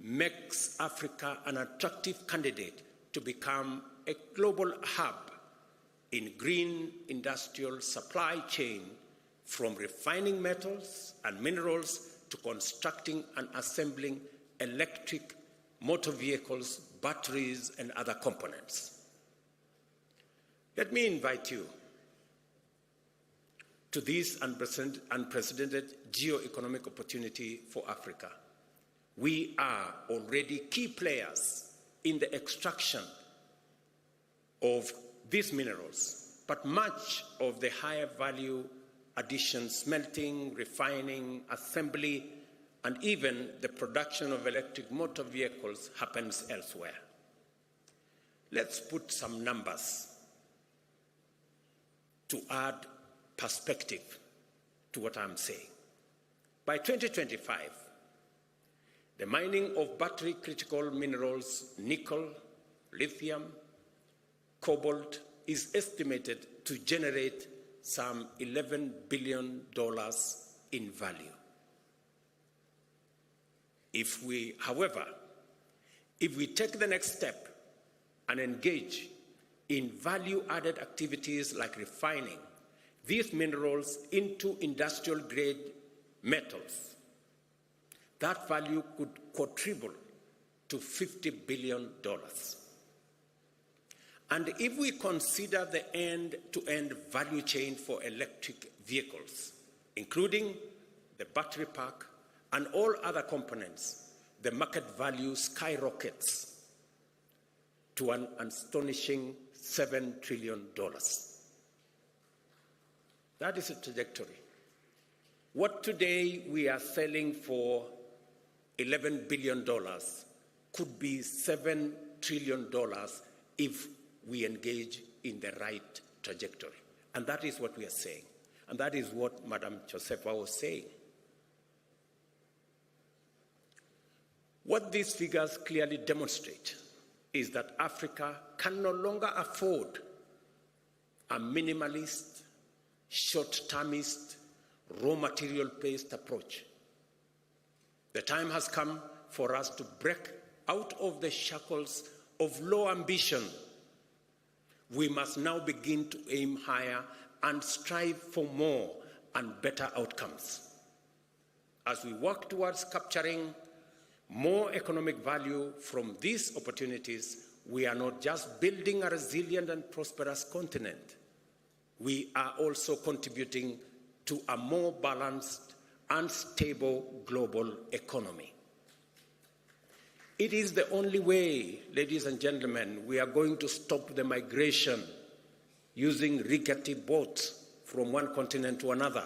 makes Africa an attractive candidate to become a global hub in green industrial supply chain, from refining metals and minerals to constructing and assembling electric motor vehicles, batteries, and other components. Let me invite you to this unprecedented geo-economic opportunity for Africa. We are already key players in the extraction of these minerals, but much of the higher value addition, smelting, refining, assembly, and even the production of electric motor vehicles happens elsewhere. Let's put some numbers to add perspective to what I'm saying. By 2025, the mining of battery critical minerals, nickel, lithium, cobalt, is estimated to generate some $11 billion in value. However, if we take the next step and engage in value-added activities like refining these minerals into industrial-grade metals, that value could quadruple to $50 billion. And if we consider the end-to-end value chain for electric vehicles, including the battery pack and all other components, the market value skyrockets to an astonishing $7 trillion. That is a trajectory. What today we are selling for $11 billion could be $7 trillion if we engage in the right trajectory. And that is what we are saying. And that is what Madam Josefa was saying. What these figures clearly demonstrate is that Africa can no longer afford a minimalist, short-termist, raw material-based approach. The time has come for us to break out of the shackles of low ambition. We must now begin to aim higher and strive for more and better outcomes. As we work towards capturing more economic value from these opportunities, we are not just building a resilient and prosperous continent, we are also contributing to a more balanced and stable global economy. It is the only way, ladies and gentlemen, we are going to stop the migration using rickety boats from one continent to another.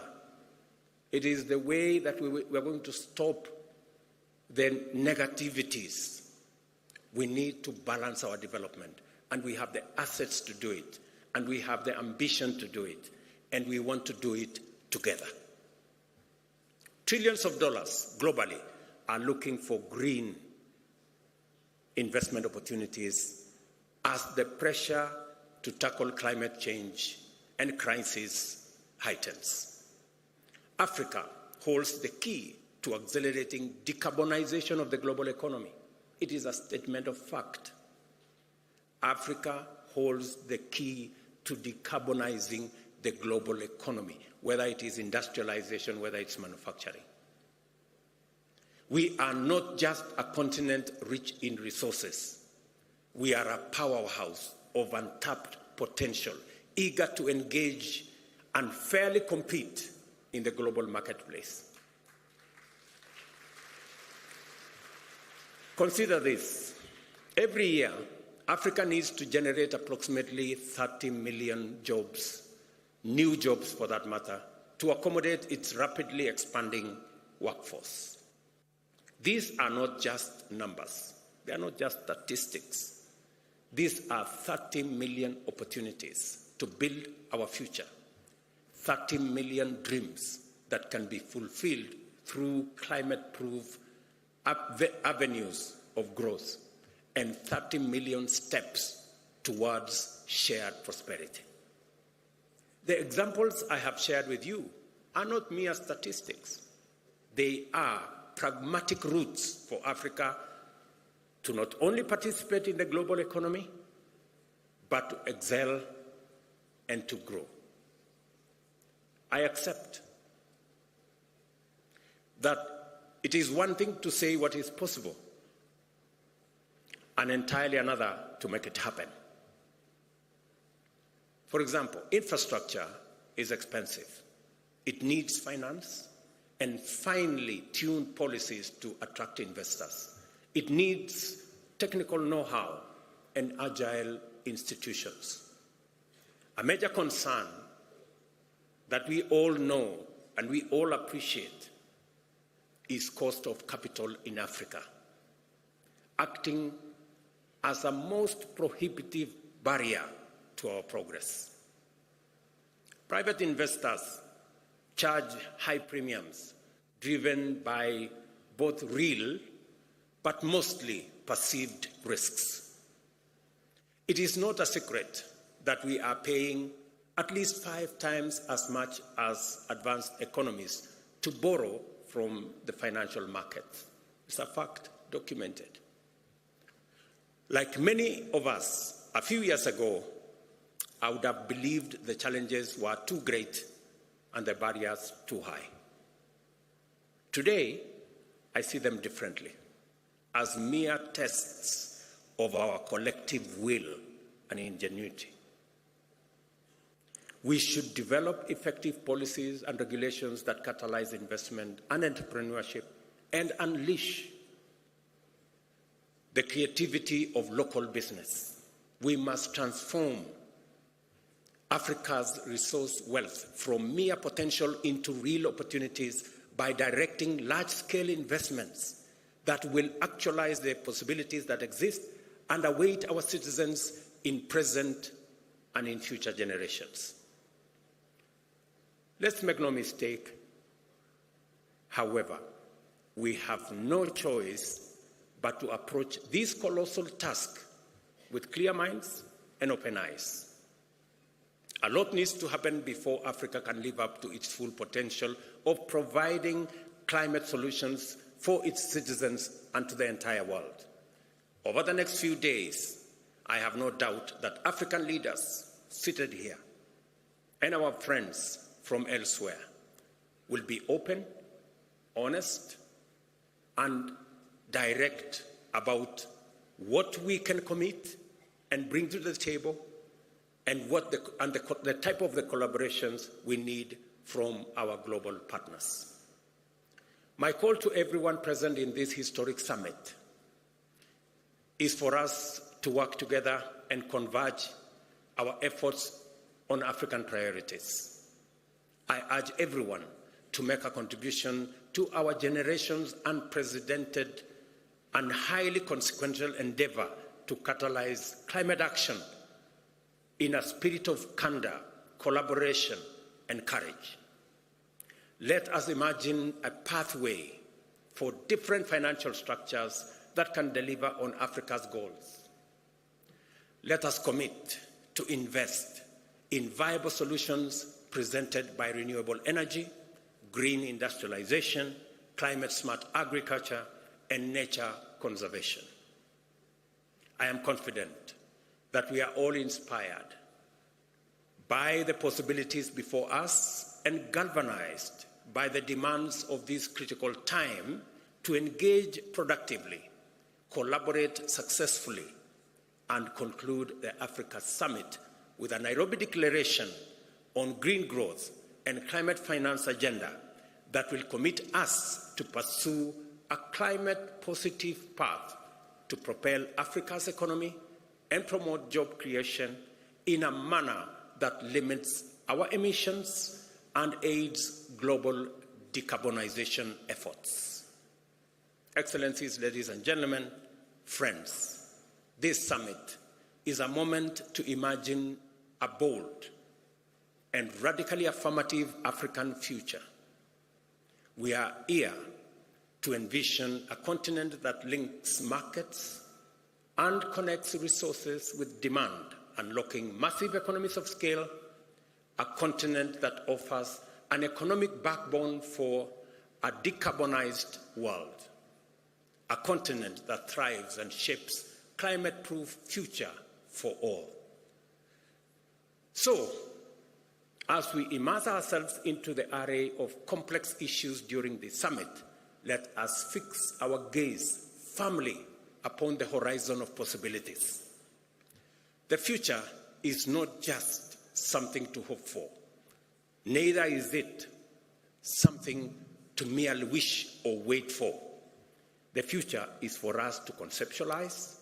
It is the way that we are going to stop the negativities. We need to balance our development, and we have the assets to do it, and we have the ambition to do it, and we want to do it together. Trillions of dollars globally are looking for green investment opportunities as the pressure to tackle climate change and crisis heightens. Africa holds the key to accelerating decarbonization of the global economy. It is a statement of fact. Africa holds the key to decarbonizing the global economy, whether it is industrialization, whether it's manufacturing. We are not just a continent rich in resources. We are a powerhouse of untapped potential, eager to engage and fairly compete in the global marketplace. Consider this. Every year, Africa needs to generate approximately 30 million jobs, new jobs for that matter, to accommodate its rapidly expanding workforce. These are not just numbers. They are not just statistics. These are 30 million opportunities to build our future, 30 million dreams that can be fulfilled through climate-proof avenues of growth, and 30 million steps towards shared prosperity. The examples I have shared with you are not mere statistics. They are pragmatic routes for Africa to not only participate in the global economy, but to excel and to grow. I accept that it is one thing to say what is possible, and entirely another to make it happen. For example, infrastructure is expensive. It needs finance and finely tuned policies to attract investors. It needs technical know-how and agile institutions. A major concern that we all know and we all appreciate is cost of capital in Africa, acting as a most prohibitive barrier to our progress. Private investors charge high premiums driven by both real but mostly perceived risks. It is not a secret that we are paying at least 5 times as much as advanced economies to borrow from the financial markets. It's a fact, documented. Like many of us, a few years ago, I would have believed the challenges were too great and the barriers too high. Today, I see them differently, as mere tests of our collective will and ingenuity. We should develop effective policies and regulations that catalyze investment and entrepreneurship and unleash the creativity of local business. We must transform Africa's resource wealth from mere potential into real opportunities by directing large-scale investments that will actualize the possibilities that exist and await our citizens in present and in future generations. Let's make no mistake, however, we have no choice but to approach this colossal task with clear minds and open eyes. A lot needs to happen before Africa can live up to its full potential of providing climate solutions for its citizens and to the entire world. Over the next few days, I have no doubt that African leaders seated here and our friends from elsewhere will be open, honest, and direct about what we can commit and bring to the table and the type of the collaborations we need from our global partners. My call to everyone present in this historic summit is for us to work together and converge our efforts on African priorities. I urge everyone to make a contribution to our generation's unprecedented and highly consequential endeavor to catalyze climate action in a spirit of candor, collaboration, and courage. Let us imagine a pathway for different financial structures that can deliver on Africa's goals. Let us commit to invest in viable solutions presented by renewable energy, green industrialization, climate-smart agriculture, and nature conservation. I am confident that we are all inspired by the possibilities before us and galvanized by the demands of this critical time to engage productively, collaborate successfully, and conclude the Africa Summit with a Nairobi Declaration on green growth and climate finance agenda that will commit us to pursue a climate-positive path to propel Africa's economy and promote job creation in a manner that limits our emissions and aids global decarbonization efforts. Excellencies, ladies and gentlemen, friends, this summit is a moment to imagine a bold and radically affirmative African future. We are here to envision a continent that links markets and connects resources with demand, unlocking massive economies of scale, a continent that offers an economic backbone for a decarbonized world, a continent that thrives and shapes climate-proof future for all. So, as we immerse ourselves into the array of complex issues during the summit, let us fix our gaze firmly upon the horizon of possibilities. The future is not just something to hope for. Neither is it something to merely wish or wait for. The future is for us to conceptualize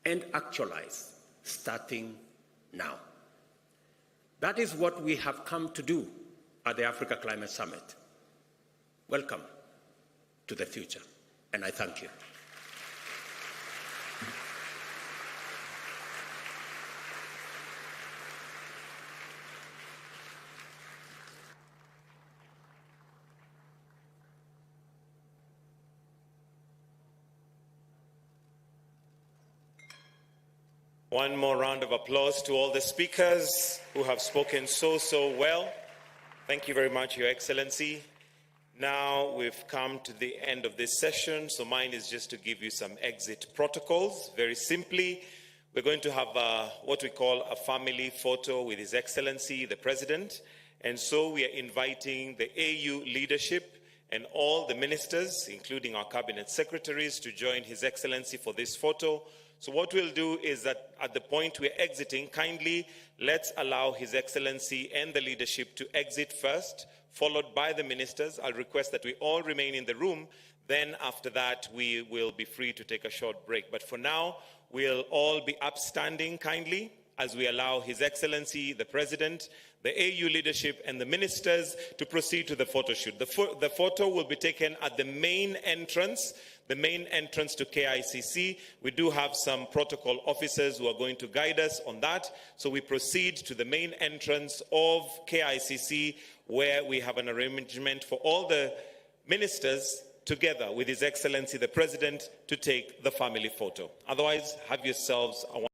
and actualize, starting now. That is what we have come to do at the Africa Climate Summit. Welcome to the future, and I thank you. One more round of applause to all the speakers who have spoken so well. Thank you very much, Your Excellency. Now we've come to the end of this session, so mine is just to give you some exit protocols. Very simply, we're going to have what we call a family photo with His Excellency, the President. And so we are inviting the AU leadership and all the ministers, including our cabinet secretaries, to join His Excellency for this photo. So what we'll do is that at the point we're exiting, kindly let's allow His Excellency and the leadership to exit first, followed by the ministers. I'll request that we all remain in the room. Then after that, we will be free to take a short break. But for now, we'll all be upstanding kindly as we allow His Excellency, the President, the AU leadership and the ministers to proceed to the photo shoot. The photo will be taken at the main entrance to KICC. We do have some protocol officers who are going to guide us on that. So we proceed to the main entrance of KICC, where we have an arrangement for all the ministers together with His Excellency the President to take the family photo. Otherwise, have yourselves a